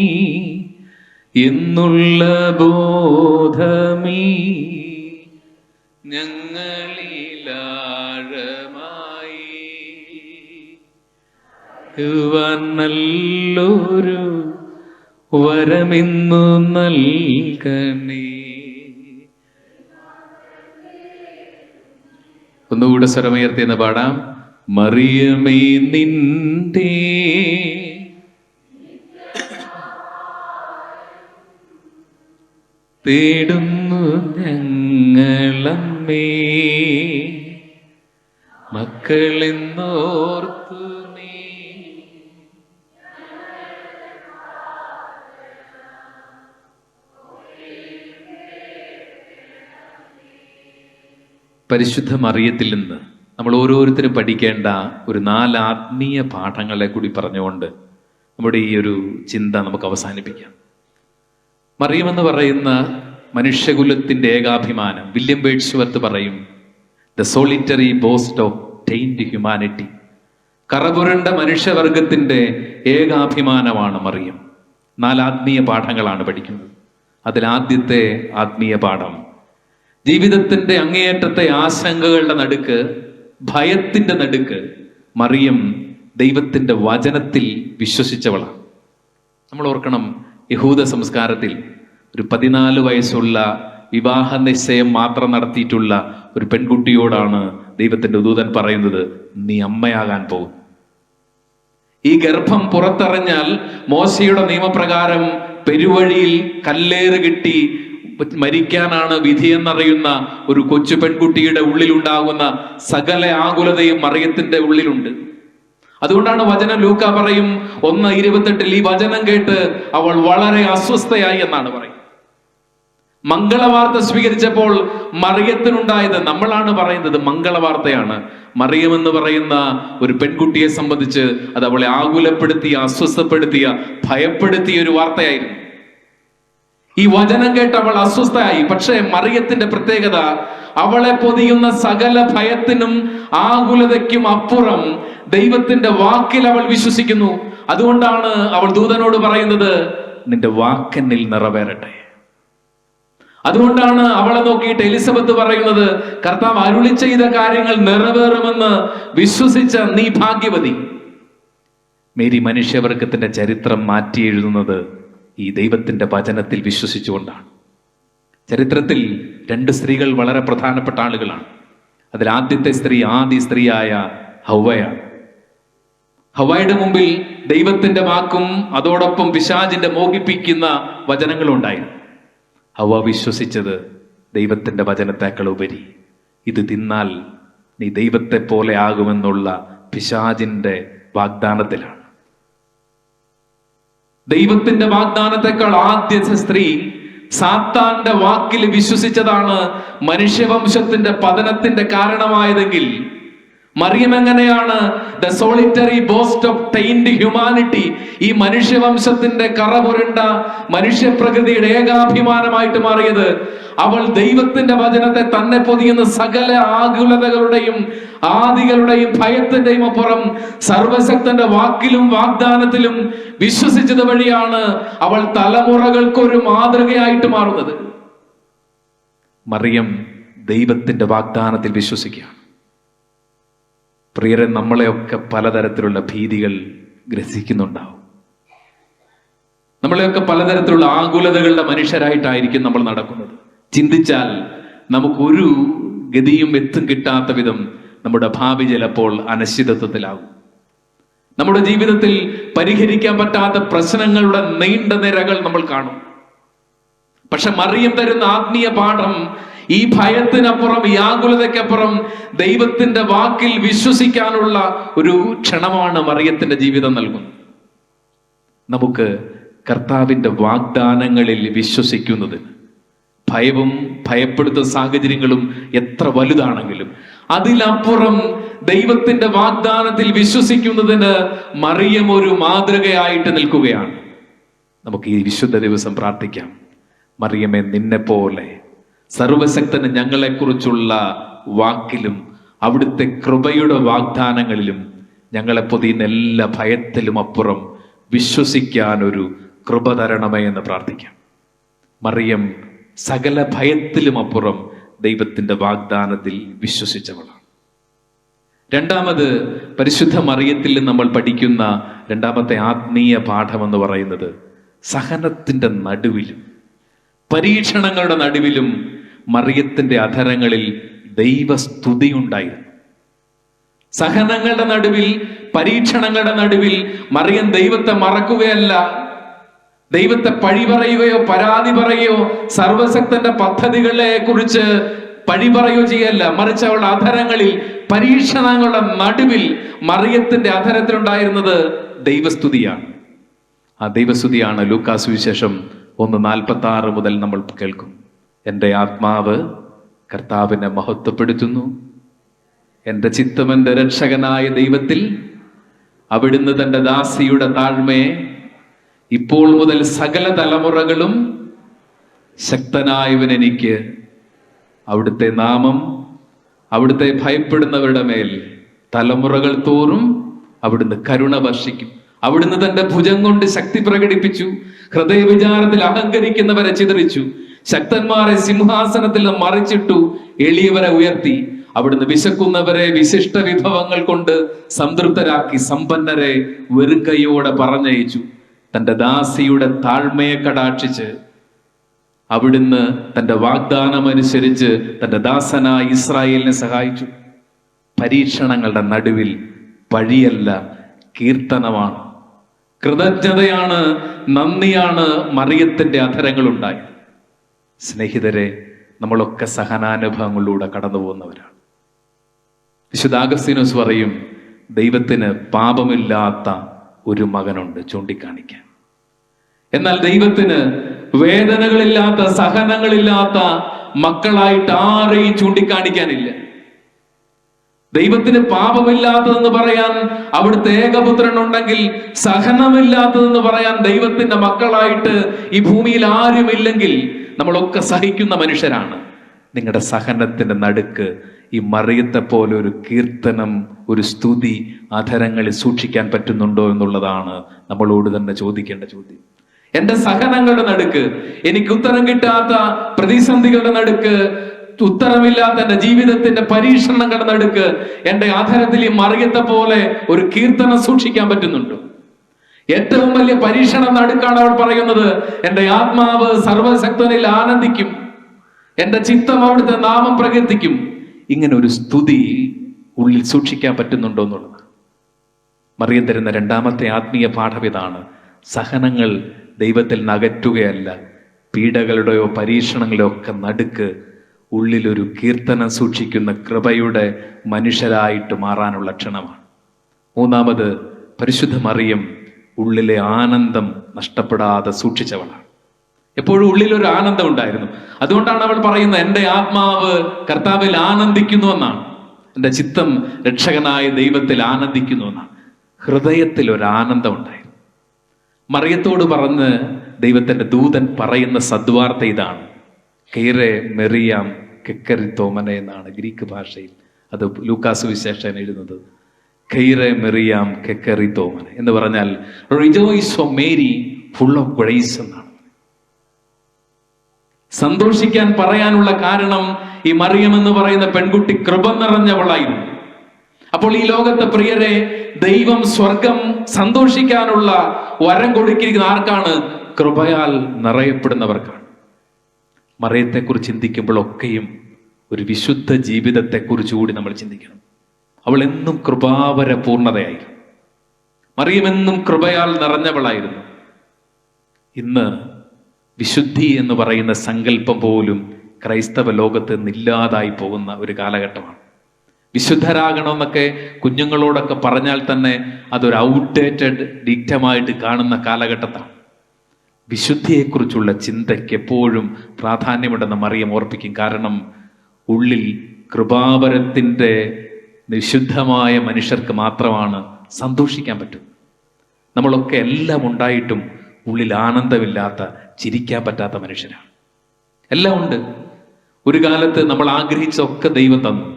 എന്നുള്ള ബോധമീ ഞങ്ങളിലാഴമായി നല്ലൊരു വരമിന്നു നൽകണേ. ഒന്നുകൂടെ സ്വരമുയർത്തിയെന്ന് പാടാം. മറിയമേ നിന്റെ തേടുന്നു ഞങ്ങളമ്മേ, മക്കളെന്നോർത്തു നീ. പരിശുദ്ധ മറിയത്തിൽ നിന്ന് നമ്മൾ ഓരോരുത്തരും പഠിക്കേണ്ട ഒരു 4 ആത്മീയ പാഠങ്ങളെ കൂടി പറഞ്ഞുകൊണ്ട് നമ്മുടെ ഈ ഒരു ചിന്ത നമുക്ക് അവസാനിപ്പിക്കാം. മറിയം എന്ന് പറയുന്ന മനുഷ്യകുലത്തിന്റെ ഏകാഭിമാനം. വില്യം വേഡ്സ്വർത്ത് പറയും, the solitary boast of tainted humanity. കറപുരണ്ട മനുഷ്യവർഗത്തിന്റെ ഏകാഭിമാനമാണ് മറിയം. 4 ആത്മീയ പാഠങ്ങളാണ് പഠിക്കുന്നത്. അതിലാദ്യത്തെ ആത്മീയ പാഠം, ജീവിതത്തിന്റെ അങ്ങേയറ്റത്തെ ആശങ്കകളുടെ നടുക്ക്, ഭയത്തിന്റെ നടുക്ക് മറിയം ദൈവത്തിന്റെ വചനത്തിൽ വിശ്വസിച്ചവളാണ്. നമ്മൾ ഓർക്കണം, യഹൂദ സംസ്കാരത്തിൽ ഒരു 14 വയസ്സുള്ള വിവാഹ നിശ്ചയം മാത്രം നടത്തിയിട്ടുള്ള ഒരു പെൺകുട്ടിയോടാണ് ദൈവത്തിന്റെ ദൂതൻ പറയുന്നത്, നീ അമ്മയാകാൻ പോകും. ഈ ഗർഭം പുറത്തറിഞ്ഞാൽ മോശയുടെ നിയമപ്രകാരം പെരുവഴിയിൽ കല്ലേറ് കിട്ടി മരിക്കാനാണ് വിധിയെന്നറിയുന്ന ഒരു കൊച്ചു പെൺകുട്ടിയുടെ ഉള്ളിലുണ്ടാകുന്ന സകല ആകുലതയും മറിയത്തിന്റെ ഉള്ളിലുണ്ട്. അതുകൊണ്ടാണ് വചനം ലൂക്ക പറയും 1:28 ഈ വചനം കേട്ട് അവൾ വളരെ അസ്വസ്ഥയായി എന്നാണ് പറയുന്നത്. മംഗളവാർത്ത സ്വീകരിച്ചപ്പോൾ മറിയത്തിനുണ്ടായത്, നമ്മളാണ് പറയുന്നത് മംഗളവാർത്തയാണ്, മറിയം എന്ന് പറയുന്ന ഒരു പെൺകുട്ടിയെ സംബന്ധിച്ച് അത് അവളെ ആകുലപ്പെടുത്തിയ, അസ്വസ്ഥപ്പെടുത്തിയ, ഭയപ്പെടുത്തിയ ഒരു വാർത്തയായിരുന്നു. ഈ വചനം കേട്ട് അവൾ അസ്വസ്ഥയായി. പക്ഷേ മറിയത്തിന്റെ പ്രത്യേകത, അവളെ പൊതിയുന്ന സകല ഭയത്തിനും ആകുലതയ്ക്കും അപ്പുറം ദൈവത്തിന്റെ വാക്കിൽ അവൾ വിശ്വസിക്കുന്നു. അതുകൊണ്ടാണ് അവൾ ദൂതനോട് പറയുന്നത്, നിന്റെ വാക്കെന്നിൽ നിറവേറട്ടെ. അതുകൊണ്ടാണ് അവളെ നോക്കിയിട്ട് എലിസബത്ത് പറയുന്നത്, കർത്താവ് അരുളി ചെയ്ത കാര്യങ്ങൾ നിറവേറുമെന്ന് വിശ്വസിച്ച നീ ഭാഗ്യവതി. മേരി മനുഷ്യവർഗത്തിന്റെ ചരിത്രം മാറ്റി എഴുതുന്നത് ഈ ദൈവത്തിന്റെ വചനത്തിൽ വിശ്വസിച്ചുകൊണ്ടാണ്. ചരിത്രത്തിൽ 2 സ്ത്രീകൾ വളരെ പ്രധാനപ്പെട്ട ആളുകളാണ്. അതിൽ ആദ്യത്തെ സ്ത്രീ ആദ്യ സ്ത്രീയായ ഹവ്വയാണ്. ഹവ്വയുടെ മുമ്പിൽ ദൈവത്തിന്റെ വാക്കും അതോടൊപ്പം പിശാചിന്റെ മോഹിപ്പിക്കുന്ന വചനങ്ങളും ഉണ്ടായിരുന്നു. ഹവ്വ വിശ്വസിച്ചത് ദൈവത്തിന്റെ വചനത്തേക്കാൾ ഉപരി ഇത് തിന്നാൽ നീ ദൈവത്തെ പോലെ ആകുമെന്നുള്ള പിശാചിന്റെ വാഗ്ദാനത്തിലാണ്. ദൈവത്തിന്റെ വാഗ്ദാനത്തെക്കാൾ ആദ്യത്തെ സ്ത്രീ സാത്താന്റെ വാക്കിൽ വിശ്വസിച്ചതാണ് മനുഷ്യവംശത്തിന്റെ പതനത്തിന്റെ കാരണമായതെങ്കിൽ, മറിയം എങ്ങനെയാണ് the solitary boast of tainted humanity, ഈ മനുഷ്യവംശത്തിന്റെ കറപുരണ്ട മനുഷ്യപ്രകൃതിയുടെ ഏകാഭിമാനമായിട്ട് മാറിയത്? അവൾ ദൈവത്തിന്റെ വചനത്തെ തന്നെ പൊതിയുന്ന സകല ആകുലതകളുടെയും ആദികളുടെയും ഭയത്തിന്റെയും അപ്പുറം സർവശക്തന്റെ വാക്കിലും വാഗ്ദാനത്തിലും വിശ്വസിച്ചത് വഴിയാണ് അവൾ തലമുറകൾക്കൊരു മാതൃകയായിട്ട് മാറുന്നത്. മറിയം ദൈവത്തിന്റെ വാഗ്ദാനത്തിൽ വിശ്വസിക്കുകയാണ്. പ്രിയരെ, നമ്മളെയൊക്കെ പലതരത്തിലുള്ള ഭീതികൾ ഗ്രസിക്കുന്നുണ്ടാവും. നമ്മളെയൊക്കെ പലതരത്തിലുള്ള ആകുലതകളുടെ മനുഷ്യരായിട്ടായിരിക്കും നമ്മൾ നടക്കുന്നത്. ചിന്തിച്ചാൽ നമുക്കൊരു ഗതിയും എത്തും കിട്ടാത്ത വിധം നമ്മുടെ ഭാവി ചിലപ്പോൾ അനിശ്ചിതത്വത്തിലാകും. നമ്മുടെ ജീവിതത്തിൽ പരിഹരിക്കാൻ പറ്റാത്ത പ്രശ്നങ്ങളുടെ നീണ്ട നിരകൾ നമ്മൾ കാണും. പക്ഷെ മറിയം തരുന്ന ആത്മീയ പാഠം, ഈ ഭയത്തിനപ്പുറം, ഈ ആകുലതയ്ക്കപ്പുറം ദൈവത്തിന്റെ വാക്കിൽ വിശ്വസിക്കാനുള്ള ഒരു ക്ഷണമാണ് മറിയത്തിന്റെ ജീവിതം നൽകുന്നത്. നമുക്ക് കർത്താവിന്റെ വാഗ്ദാനങ്ങളിൽ വിശ്വസിക്കുന്നതിന് ഭയവും ഭയപ്പെടുത്തുന്ന സാഹചര്യങ്ങളും എത്ര വലുതാണെങ്കിലും അതിലപ്പുറം ദൈവത്തിന്റെ വാഗ്ദാനത്തിൽ വിശ്വസിക്കുന്നതിന് മറിയം ഒരു മാതൃകയായിട്ട് നിൽക്കുകയാണ്. നമുക്ക് ഈ വിശുദ്ധ ദിവസം പ്രാർത്ഥിക്കാം. മറിയമേ, നിന്നെ പോലെ സർവശക്തന് ഞങ്ങളെക്കുറിച്ചുള്ള വാക്കിലും അവിടുത്തെ കൃപയുടെ വാഗ്ദാനങ്ങളിലും ഞങ്ങളെ പൊതിയുന്ന എല്ലാ ഭയത്തിലും അപ്പുറം വിശ്വസിക്കാൻ ഒരു കൃപ തരണമേ എന്ന് പ്രാർത്ഥിക്കാം. മറിയം സകല ഭയത്തിലും അപ്പുറം ദൈവത്തിന്റെ വാഗ്ദാനത്തിൽ വിശ്വസിച്ചവളാണ്. രണ്ടാമത്, പരിശുദ്ധ മറിയത്തിൽ നമ്മൾ പഠിക്കുന്ന രണ്ടാമത്തെ ആത്മീയ പാഠം എന്ന് പറയുന്നത്, സഹനത്തിന്റെ നടുവിലും പരീക്ഷണങ്ങളുടെ നടുവിലും മറിയത്തിന്റെ അധരങ്ങളിൽ ദൈവസ്തുതി ഉണ്ടായിരുന്നു. സഹനങ്ങളുടെ നടുവിൽ, പരീക്ഷണങ്ങളുടെ നടുവിൽ മറിയം ദൈവത്തെ മറക്കുകയല്ല, ദൈവത്തെ പഴി പറയുകയോ പരാതി പറയുകയോ സർവശക്തന്റെ പദ്ധതികളെ കുറിച്ച് പഴി പറയുകയോ ചെയ്യല്ല. മറിച്ച് അവളുടെ അധരങ്ങളിൽ, പരീക്ഷണങ്ങളുടെ നടുവിൽ മറിയത്തിന്റെ അധരത്തിലുണ്ടായിരുന്നത് ദൈവസ്തുതിയാണ്. ആ ദൈവസ്തുതിയാണ് ലൂക്കാ സുവിശേഷം 1:46 മുതൽ നമ്മൾ കേൾക്കും. എൻ്റെ ആത്മാവ് കർത്താവിനെ മഹത്വപ്പെടുത്തുന്നു, എൻ്റെ ചിത്തം എൻ്റെ രക്ഷകനായ ദൈവത്തിൽ, അവിടുന്ന് തൻ്റെ ദാസിയുടെ താഴ്മയെ ഇപ്പോൾ മുതൽ സകല തലമുറകളും ശക്തനായവൻ എനിക്ക് അവിടുത്തെ നാമം അവിടുത്തെ ഭയപ്പെടുന്നവരുടെ മേൽ തലമുറകൾ തോറും അവിടുന്ന് കരുണ വർഷിക്കും. അവിടുന്ന് തന്റെ ഭുജം കൊണ്ട് ശക്തി പ്രകടിപ്പിച്ചു, ഹൃദയവിചാരത്തിൽ അഹങ്കരിക്കുന്നവരെ ചിതറിച്ചു, ശക്തന്മാരെ സിംഹാസനത്തിൽ മറിച്ചിട്ടു, എളിയവരെ ഉയർത്തി. അവിടുന്ന് വിശക്കുന്നവരെ വിശിഷ്ട വിഭവങ്ങൾ കൊണ്ട് സംതൃപ്തരാക്കി, സമ്പന്നരെ വെറും കൈയോടെ പറഞ്ഞയച്ചു. തന്റെ ദാസിയുടെ താഴ്മയെ കടാക്ഷിച്ച് അവിടുന്ന് തന്റെ വാഗ്ദാനം അനുസരിച്ച് തന്റെ ദാസനായ ഇസ്രായേലിനെ സഹായിച്ചു. പരീക്ഷണങ്ങളുടെ നടുവിൽ പഴിയല്ല, കീർത്തനമാണ്, കൃതജ്ഞതയാണ്, നന്ദിയാണ് മറിയത്തിന്റെ അധരങ്ങളുണ്ടായത്. സ്നേഹിതരെ, നമ്മളൊക്കെ സഹനാനുഭവങ്ങളിലൂടെ കടന്നു പോകുന്നവരാണ്. വിശുദ്ധ അഗസ്തീനോസ് പറയും, ദൈവത്തിന് പാപമില്ലാത്ത ഒരു മകനുണ്ട് ചൂണ്ടിക്കാണിക്കാൻ. എന്നാൽ ദൈവത്തിന് വേദനകളില്ലാത്ത, സഹനങ്ങളില്ലാത്ത മക്കളായിട്ട് ആരെയും ചൂണ്ടിക്കാണിക്കാനില്ല. ദൈവത്തിന് പാപമില്ലാത്തതെന്ന് പറയാൻ അവിടുത്തെ ഏകപുത്രൻ ഉണ്ടെങ്കിൽ, സഹനമില്ലാത്തതെന്ന് പറയാൻ ദൈവത്തിന്റെ മക്കളായിട്ട് ഈ ഭൂമിയിൽ ആരുമില്ലെങ്കിൽ നമ്മളൊക്കെ സഹിക്കുന്ന മനുഷ്യരാണ്. നിങ്ങളുടെ സഹനത്തിന്റെ നടുക്ക് ഈ മറിയത്തെ പോലെ ഒരു കീർത്തനം, ഒരു സ്തുതി അധരങ്ങളിൽ സൂക്ഷിക്കാൻ പറ്റുന്നുണ്ടോ എന്നുള്ളതാണ് നമ്മളോട് തന്നെ ചോദിക്കേണ്ട ചോദ്യം. എന്റെ സഹനങ്ങളുടെ നടുക്ക്, എനിക്ക് ഉത്തരം കിട്ടാത്ത പ്രതിസന്ധികളുടെ നടുക്ക്, ഉത്തരമില്ലാത്ത എന്റെ ജീവിതത്തിന്റെ പരീക്ഷണങ്ങളുടെ നടുക്ക് എന്റെ ആധാരത്തിൽ ഈ മറിയത്തെ പോലെ ഒരു കീർത്തനം സൂക്ഷിക്കാൻ പറ്റുന്നുണ്ടോ? ഏറ്റവും വലിയ പരീക്ഷണം നടുക്കാണ് അവൾ പറയുന്നത്, എന്റെ ആത്മാവ് സർവശക്തനിൽ ആനന്ദിക്കും, എന്റെ ചിത്തം അവിടുത്തെ നാമം പ്രകീർത്തിക്കും. ഇങ്ങനെ ഒരു സ്തുതി ഉള്ളിൽ സൂക്ഷിക്കാൻ പറ്റുന്നുണ്ടോ എന്നുള്ളത്. മറിയം തരുന്ന രണ്ടാമത്തെ ആത്മീയ പാഠം ഇതാണ്. സഹനങ്ങൾ ദൈവത്തിൽ നകറ്റുകയല്ല, പീഡകളുടെയോ പരീക്ഷണങ്ങളുടെയോ ഒക്കെ നടുക്ക് ഉള്ളിലൊരു കീർത്തനം സൂക്ഷിക്കുന്ന കൃപയുടെ മനുഷ്യരായിട്ട് മാറാനുള്ള ക്ഷണമാണ്. മൂന്നാമത്, പരിശുദ്ധ മറിയം ഉള്ളിലെ ആനന്ദം നഷ്ടപ്പെടാതെ സൂക്ഷിച്ചവളാണ്. എപ്പോഴും ഉള്ളിലൊരു ആനന്ദം ഉണ്ടായിരുന്നു. അതുകൊണ്ടാണ് അവൾ പറയുന്നത്, എൻ്റെ ആത്മാവ് കർത്താവിൽ ആനന്ദിക്കുന്നു എന്നാണ്, എൻ്റെ ചിത്തം രക്ഷകനായ ദൈവത്തിൽ ആനന്ദിക്കുന്നു എന്നാണ്. ഹൃദയത്തിൽ ഒരു ആനന്ദം ഉണ്ടായിരുന്നു. മറിയത്തോട് പറഞ്ഞ് ദൈവത്തിന്റെ ദൂതൻ പറയുന്ന സദ്വാർത്ത ഇതാണ്, കെയ്റെ മെറിയാം കെക്കരിത്തോമനെ എന്നാണ് ഗ്രീക്ക് ഭാഷയിൽ. അത് ലൂക്കാസ് സുവിശേഷൻ എഴുതുന്നത് കെയ്റെ മെറിയാം കെക്കരിത്തോമനെ എന്ന് പറഞ്ഞാൽ rejoice O Mary full of grace എന്നാണ്. സന്തോഷിക്കാൻ പറയാനുള്ള കാരണം ഈ മറിയം എന്ന് പറയുന്ന പെൺകുട്ടി കൃപ നിറഞ്ഞവളായിരുന്നു. അപ്പോൾ ഈ ലോകത്തെ പ്രിയരെ, ദൈവം സ്വർഗം സന്തോഷിക്കാനുള്ള വരം കൊടുക്കിയിരിക്കുന്ന ആർക്കാണ്? കൃപയാൽ നിറയപ്പെടുന്നവർക്കാണ്. മറിയത്തെക്കുറിച്ച് ചിന്തിക്കുമ്പോഴൊക്കെയും ഒരു വിശുദ്ധ ജീവിതത്തെക്കുറിച്ച് കൂടി നമ്മൾ ചിന്തിക്കണം. അവൾ എന്നും കൃപാവര പൂർണ്ണതയായിരുന്നു. മറിയം എന്നും കൃപയാൽ നിറഞ്ഞവളായിരുന്നു. ഇന്ന് വിശുദ്ധി എന്ന് പറയുന്ന സങ്കല്പം പോലും ക്രൈസ്തവ ലോകത്ത് നിന്നില്ലാതായി പോകുന്ന ഒരു കാലഘട്ടമാണ്. വിശുദ്ധരാകണമെന്നൊക്കെ കുഞ്ഞുങ്ങളോടൊക്കെ പറഞ്ഞാൽ തന്നെ അതൊരു ഔട്ട്ഡേറ്റഡ് ഡിറ്റമായിട്ട് കാണുന്ന കാലഘട്ടത്താണ്. വിശുദ്ധിയെക്കുറിച്ചുള്ള ചിന്തയ്ക്ക് എപ്പോഴും പ്രാധാന്യമുണ്ടെന്ന് മറിയം ഓർപ്പിക്കും. കാരണം ഉള്ളിൽ കൃപാവരത്തിൻ്റെ വിശുദ്ധമായ മനുഷ്യർക്ക് മാത്രമാണ് സന്തോഷിക്കാൻ പറ്റും. നമ്മളൊക്കെ എല്ലാം ഉണ്ടായിട്ടും ഉള്ളിൽ ആനന്ദമില്ലാത്ത, ചിരിക്കാൻ പറ്റാത്ത മനുഷ്യരാണ്. എല്ലാം ഉണ്ട്. ഒരു കാലത്ത് നമ്മൾ ആഗ്രഹിച്ചൊക്കെ ദൈവം തന്നു,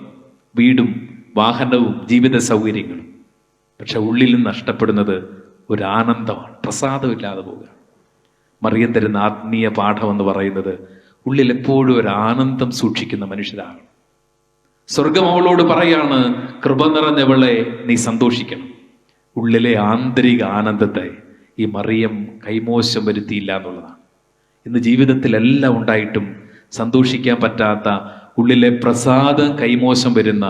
വീടും വാഹനവും ജീവിത സൗകര്യങ്ങളും. പക്ഷെ ഉള്ളിൽ നഷ്ടപ്പെടുന്നത് ഒരു ആനന്ദമാണ്, പ്രസാദമില്ലാതെ പോവുക. മറിയം തരുന്ന ആത്മീയ പാഠം എന്ന് പറയുന്നത് ഉള്ളിൽ എപ്പോഴും ഒരു ആനന്ദം സൂക്ഷിക്കുന്ന മനുഷ്യരാണ്. സ്വർഗം അവളോട് പറയാണ്, കൃപ നിറഞ്ഞവളെ നീ സന്തോഷിക്കണം. ഉള്ളിലെ ആന്തരിക ആനന്ദത്തെ ഈ മറിയം കൈമോശം വരുത്തിയില്ല എന്നുള്ളതാണ്. ഇന്ന് ജീവിതത്തിലെല്ലാം ഉണ്ടായിട്ടും സന്തോഷിക്കാൻ പറ്റാത്ത, ഉള്ളിലെ പ്രസാദം കൈമോശം വരുന്ന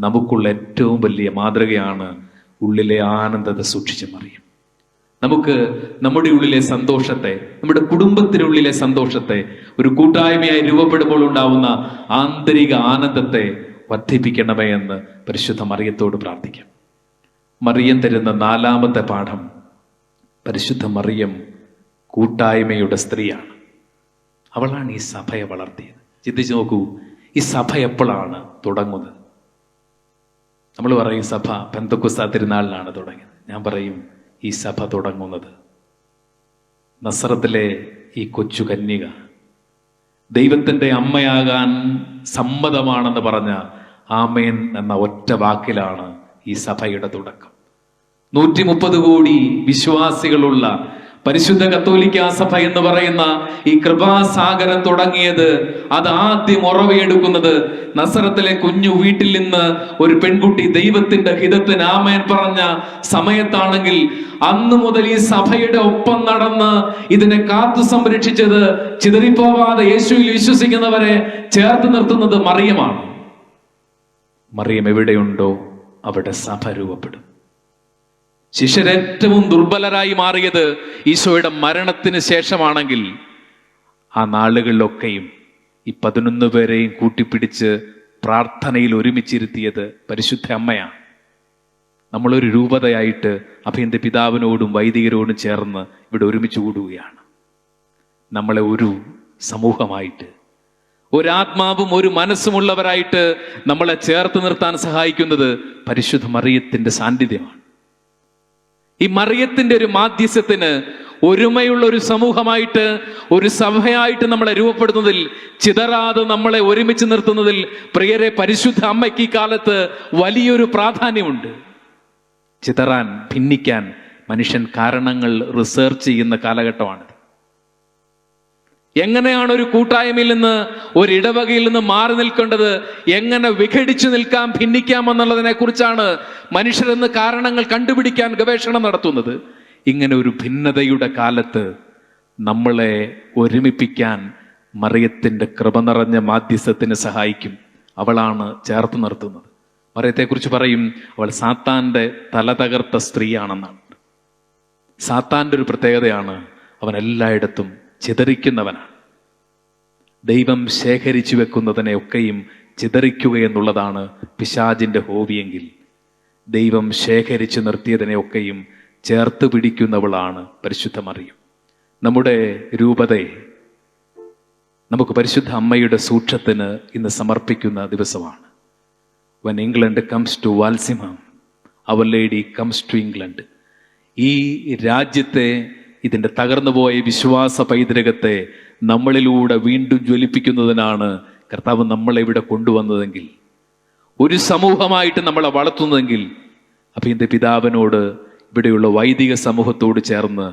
നമുക്കുള്ള ഏറ്റവും വലിയ മാതൃകയാണ് ഉള്ളിലെ ആനന്ദത്തെ സൂക്ഷിച്ച മറിയം. നമുക്ക് നമ്മുടെ ഉള്ളിലെ സന്തോഷത്തെ, നമ്മുടെ കുടുംബത്തിനുള്ളിലെ സന്തോഷത്തെ, ഒരു കൂട്ടായ്മയായി രൂപപ്പെടുമ്പോൾ ഉണ്ടാവുന്ന ആന്തരിക ആനന്ദത്തെ വർദ്ധിപ്പിക്കണമേ എന്ന് പരിശുദ്ധ മറിയത്തോട് പ്രാർത്ഥിക്കാം. മറിയം തരുന്ന 4ാമത്തെ പാഠം, പരിശുദ്ധ മറിയം കൂട്ടായ്മയുടെ സ്ത്രീയാണ്. അവളാണ് ഈ സഭയെ വളർത്തിയത്. ചിന്തിച്ചു നോക്കൂ, ഈ സഭ എപ്പോഴാണ് തുടങ്ങുന്നത്? നമ്മൾ പറയും സഭ പെന്തക്കോസ്താ തിരുനാളിലാണ് തുടങ്ങിയത്. ഞാൻ പറയും ഈ സഭ തുടങ്ങുന്നത് നസറത്തിലെ ഈ കൊച്ചു കന്യക ദൈവത്തിൻ്റെ അമ്മയാകാൻ സമ്മതമാണെന്ന് പറഞ്ഞ ആമേൻ എന്ന ഒറ്റ വാക്കിലാണ് ഈ സഭയുടെ തുടക്കം. 130 കോടി വിശ്വാസികളുള്ള പരിശുദ്ധ കത്തോലിക്കാ സഭ എന്ന് പറയുന്ന ഈ കൃപാസാഗരം തുടങ്ങിയത്, അത് ആദ്യം ഉറവയെടുക്കുന്നത് നസറത്തിലെ കുഞ്ഞു വീട്ടിൽ നിന്ന് ഒരു പെൺകുട്ടി ദൈവത്തിന്റെ ഹിതത്തിന് ആമേൻ പറഞ്ഞ സമയത്താണെങ്കിൽ, അന്നു മുതൽ ഈ സഭയുടെ ഒപ്പം നടന്ന് ഇതിനെ കാത്തു സംരക്ഷിച്ചത്, ചിതറിപ്പോവാതെ യേശുവിൽ വിശ്വസിക്കുന്നവരെ ചേർത്ത് നിർത്തുന്നത് മറിയമാണ്. മറിയം എവിടെയുണ്ടോ അവിടെ സഭ രൂപപ്പെടും. ശിഷ്യരേറ്റവും ദുർബലരായി മാറിയത് ഈശോയുടെ മരണത്തിന് ശേഷമാണെങ്കിൽ, ആ നാളുകളിലൊക്കെയും ഈ 11 പേരെയും കൂട്ടിപ്പിടിച്ച് പ്രാർത്ഥനയിൽ ഒരുമിച്ചിരുത്തിയത് പരിശുദ്ധ അമ്മയാണ്. നമ്മളൊരു രൂപതയായിട്ട് അഭിയന്റെ പിതാവിനോടും വൈദികരോടും ചേർന്ന് ഇവിടെ ഒരുമിച്ച് കൂടുകയാണ്. നമ്മളെ ഒരു സമൂഹമായിട്ട്, ഒരാത്മാവും ഒരു മനസ്സുമുള്ളവരായിട്ട് നമ്മളെ ചേർത്ത് നിർത്താൻ സഹായിക്കുന്നത് പരിശുദ്ധ മറിയത്തിന്റെ സാന്നിധ്യമാണ്. ഈ മറിയത്തിന്റെ ഒരു മാധ്യസ്ഥത്തിന്, ഒരുമയുള്ള ഒരു സമൂഹമായിട്ട്, ഒരു സഭയായിട്ട് നമ്മളെ രൂപപ്പെടുന്നതിൽ, ചിതറാതെ നമ്മളെ ഒരുമിച്ച് നിർത്തുന്നതിൽ പ്രിയരെ, പരിശുദ്ധ അമ്മയ്ക്ക് ഈ കാലത്ത് വലിയൊരു പ്രാധാന്യമുണ്ട്. ചിതറാൻ, ഭിന്നിക്കാൻ മനുഷ്യൻ കാരണങ്ങൾ റിസർച്ച് ചെയ്യുന്ന കാലഘട്ടമാണിത്. എങ്ങനെയാണ് ഒരു കൂട്ടായ്മയിൽ നിന്ന്, ഒരു ഇടവകയിൽ നിന്ന് മാറി നിൽക്കേണ്ടത്, എങ്ങനെ വിഘടിച്ചു നിൽക്കാം, ഭിന്നിക്കാം എന്നുള്ളതിനെ കുറിച്ചാണ് മനുഷ്യരെന്ന് കാരണങ്ങൾ കണ്ടുപിടിക്കാൻ ഗവേഷണം നടത്തുന്നത്. ഇങ്ങനെ ഒരു ഭിന്നതയുടെ കാലത്ത് നമ്മളെ ഒരുമിപ്പിക്കാൻ മറിയത്തിന്റെ കൃപ നിറഞ്ഞ മാധ്യസ്ഥത്തിന് സഹായിക്കും. അവളാണ് ചേർത്ത് നിർത്തുന്നത്. മറിയത്തെക്കുറിച്ച് പറയും, അവൾ സാത്താന്റെ തല തകർത്ത സ്ത്രീയാണെന്നാണ്. സാത്താന്റെ ഒരു പ്രത്യേകതയാണ്, അവൻ എല്ലായിടത്തും ചിതറിക്കുന്നവനാണ്. ദൈവം ശേഖരിച്ചു വെക്കുന്നതിനെ ഒക്കെയും ചിതറിക്കുക എന്നുള്ളതാണ് പിശാചിന്റെ ഹോബിയെങ്കിൽ, ദൈവം ശേഖരിച്ചു നിർത്തിയതിനെ ഒക്കെയും ചേർത്ത് പിടിക്കുന്നവളാണ് പരിശുദ്ധ മറിയം. നമ്മുടെ രൂപതയെ നമുക്ക് പരിശുദ്ധ അമ്മയുടെ സൂക്ഷത്തിന് ഇന്ന് സമർപ്പിക്കുന്ന ദിവസമാണ്. When England comes to Walsingham, Our Lady comes to England. ഈ രാജ്യത്തെ, ഇതിൻ്റെ തകർന്നുപോയ വിശ്വാസ പൈതൃകത്തെ നമ്മളിലൂടെ വീണ്ടും ജ്വലിപ്പിക്കുന്നതിനാണ് കർത്താവ് നമ്മളെ ഇവിടെ കൊണ്ടുവന്നതെങ്കിൽ, ഒരു സമൂഹമായിട്ട് നമ്മളെ വളർത്തുന്നതെങ്കിൽ, അപ്പം എൻ്റെ പിതാവിനോട്, ഇവിടെയുള്ള വൈദിക സമൂഹത്തോട് ചേർന്ന്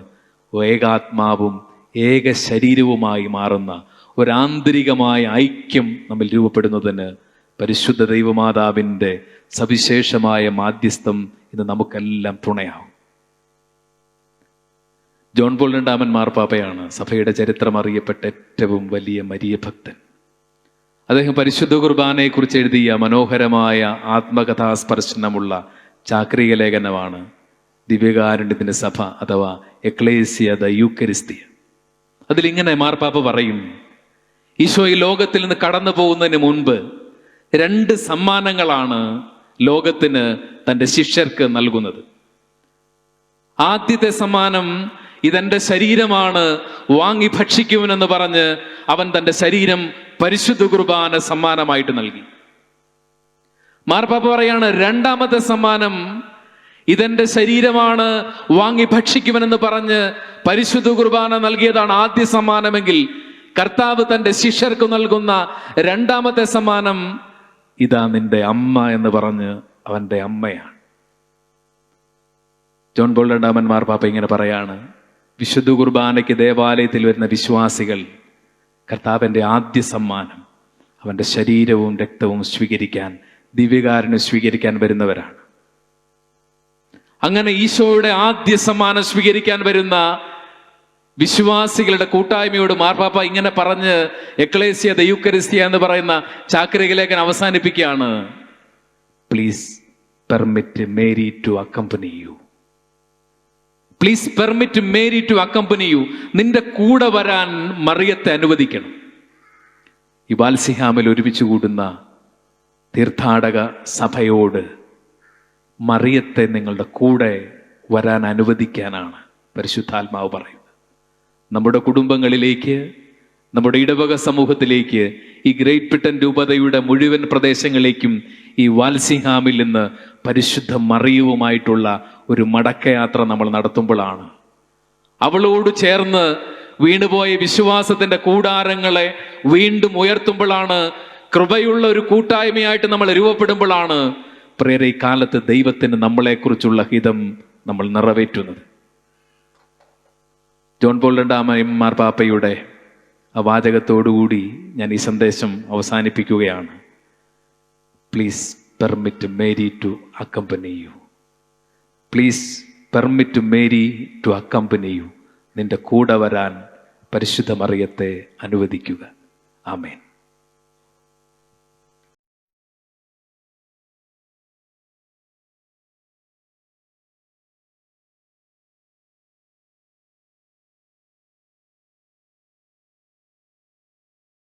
ഏകാത്മാവും ഏക ശരീരവുമായി മാറുന്ന ഒരാന്തരികമായ ഐക്യം നമ്മിൽ രൂപപ്പെടുന്നതിന് പരിശുദ്ധ ദൈവമാതാവിൻ്റെ സവിശേഷമായ മാധ്യസ്ഥം ഇന്ന് നമുക്കെല്ലാം തുണയാവും. ജോൺ പോൾ രണ്ടാമൻ മാർപ്പാപ്പയാണ് സഭയുടെ ചരിത്രം അറിയപ്പെട്ട ഏറ്റവും വലിയ മരിയ ഭക്തൻ. അദ്ദേഹം പരിശുദ്ധ കുർബാനയെക്കുറിച്ച് എഴുതിയ മനോഹരമായ ആത്മകഥാസ്പർശനമുള്ള ചാക്രിക ലേഖനമാണ് ദിവ്യകാരുണ്യത്തിന്റെ സഭ അഥവാ എക്ലേസിയ ദ യൂക്കരിസ്തിയ. അതിലിങ്ങനെ മാർപ്പാപ്പ പറയും, ഈശോ ഈ ലോകത്തിൽ നിന്ന് കടന്നു പോകുന്നതിന് മുൻപ് 2 സമ്മാനങ്ങളാണ് ലോകത്തിന് തൻ്റെ ശിഷ്യർക്ക് നൽകുന്നത്. ആദ്യത്തെ സമ്മാനം, ഇതെന്റെ ശരീരമാണ്, വാങ്ങി ഭക്ഷിക്കുമെന്ന് പറഞ്ഞ് അവൻ തൻ്റെ ശരീരം പരിശുദ്ധ കുർബാന സമ്മാനമായിട്ട് നൽകി. മാർപ്പാപ്പ പറയാണ്, 2ാമത്തെ സമ്മാനം, ഇതെന്റെ ശരീരമാണ്, വാങ്ങി ഭക്ഷിക്കുമെന്ന് പറഞ്ഞ് പരിശുദ്ധ കുർബാന നൽകിയതാണ് ആദ്യ സമ്മാനമെങ്കിൽ, കർത്താവ് തന്റെ ശിഷ്യർക്ക് നൽകുന്ന രണ്ടാമത്തെ സമ്മാനം ഇതാ നിന്റെ അമ്മ എന്ന് പറഞ്ഞ് അവന്റെ അമ്മയാണ്. ജോൺ പോൾ രണ്ടാമൻ മാർപ്പാപ്പ ഇങ്ങനെ പറയാണ്, വിശുദ്ധ കുർബാനയ്ക്ക് ദേവാലയത്തിൽ വരുന്ന വിശ്വാസികൾ കർത്താവിന്റെ ആദ്യ സമ്മാനം അവന്റെ ശരീരവും രക്തവും സ്വീകരിക്കാൻ, ദിവ്യകാരുണ്യം സ്വീകരിക്കാൻ വരുന്നവരാണ്. അങ്ങനെ ഈശോയുടെ ആദ്യ സമ്മാനം സ്വീകരിക്കാൻ വരുന്ന വിശ്വാസികളുടെ കൂട്ടായ്മയോട് മാർപ്പാപ്പ ഇങ്ങനെ പറഞ്ഞ് എക്ലേസിയ ദ യൂക്കറിസ്തിയ എന്ന് പറയുന്ന ചാക്രിക ലേഖനം അവസാനിപ്പിക്കുകയാണ്. Please permit Mary to accompany you. Please permit Mary to accompany you. നിന്റെ കൂടെ വരാൻ മറിയത്തെ അനുവദിക്കണം. ഈ വാൽസിഹാമിൽ ഒരുമിച്ച് കൂടുന്ന തീർത്ഥാടക സഭയോട് മറിയത്തെ നിങ്ങളുടെ കൂടെ വരാൻ അനുവദിക്കാനാണ് പരിശുദ്ധാത്മാവ് പറയുന്നത്. നമ്മുടെ കുടുംബങ്ങളിലേക്ക്, നമ്മുടെ ഇടവക സമൂഹത്തിലേക്ക്, ഈ ഗ്രേറ്റ് ബ്രിട്ടൻ രൂപതയുടെ മുഴുവൻ പ്രദേശങ്ങളിലേക്കും ഈ വാൽസിഹാമിൽ നിന്ന് പരിശുദ്ധ മറിയവുമായിട്ടുള്ള ഒരു മടക്കയാത്ര നമ്മൾ നടത്തുമ്പോഴാണ്, അവളോട് ചേർന്ന് വീണുപോയ വിശ്വാസത്തിന്റെ കൂടാരങ്ങളെ വീണ്ടും ഉയർത്തുമ്പോഴാണ്, കൃപയുള്ള ഒരു കൂട്ടായ്മയായിട്ട് നമ്മൾ രൂപപ്പെടുമ്പോഴാണ് പ്രിയരെ ഈ കാലത്ത് ദൈവത്തിന് നമ്മളെക്കുറിച്ചുള്ള ഹിതം നമ്മൾ നിറവേറ്റുന്നത്. ജോൺ പോൾ രണ്ടാമൻ മാർപ്പാപ്പയുടെ ആ വാചകത്തോടുകൂടി ഞാൻ ഈ സന്ദേശം അവസാനിപ്പിക്കുകയാണ്. Please permit Mary to accompany you. Please permit Mary to accompany you. നിന്റെ കൂടെ വരാൻ പരിശുദ്ധ മറിയത്തെ അനുവദിക്കുക. ആമേൻ.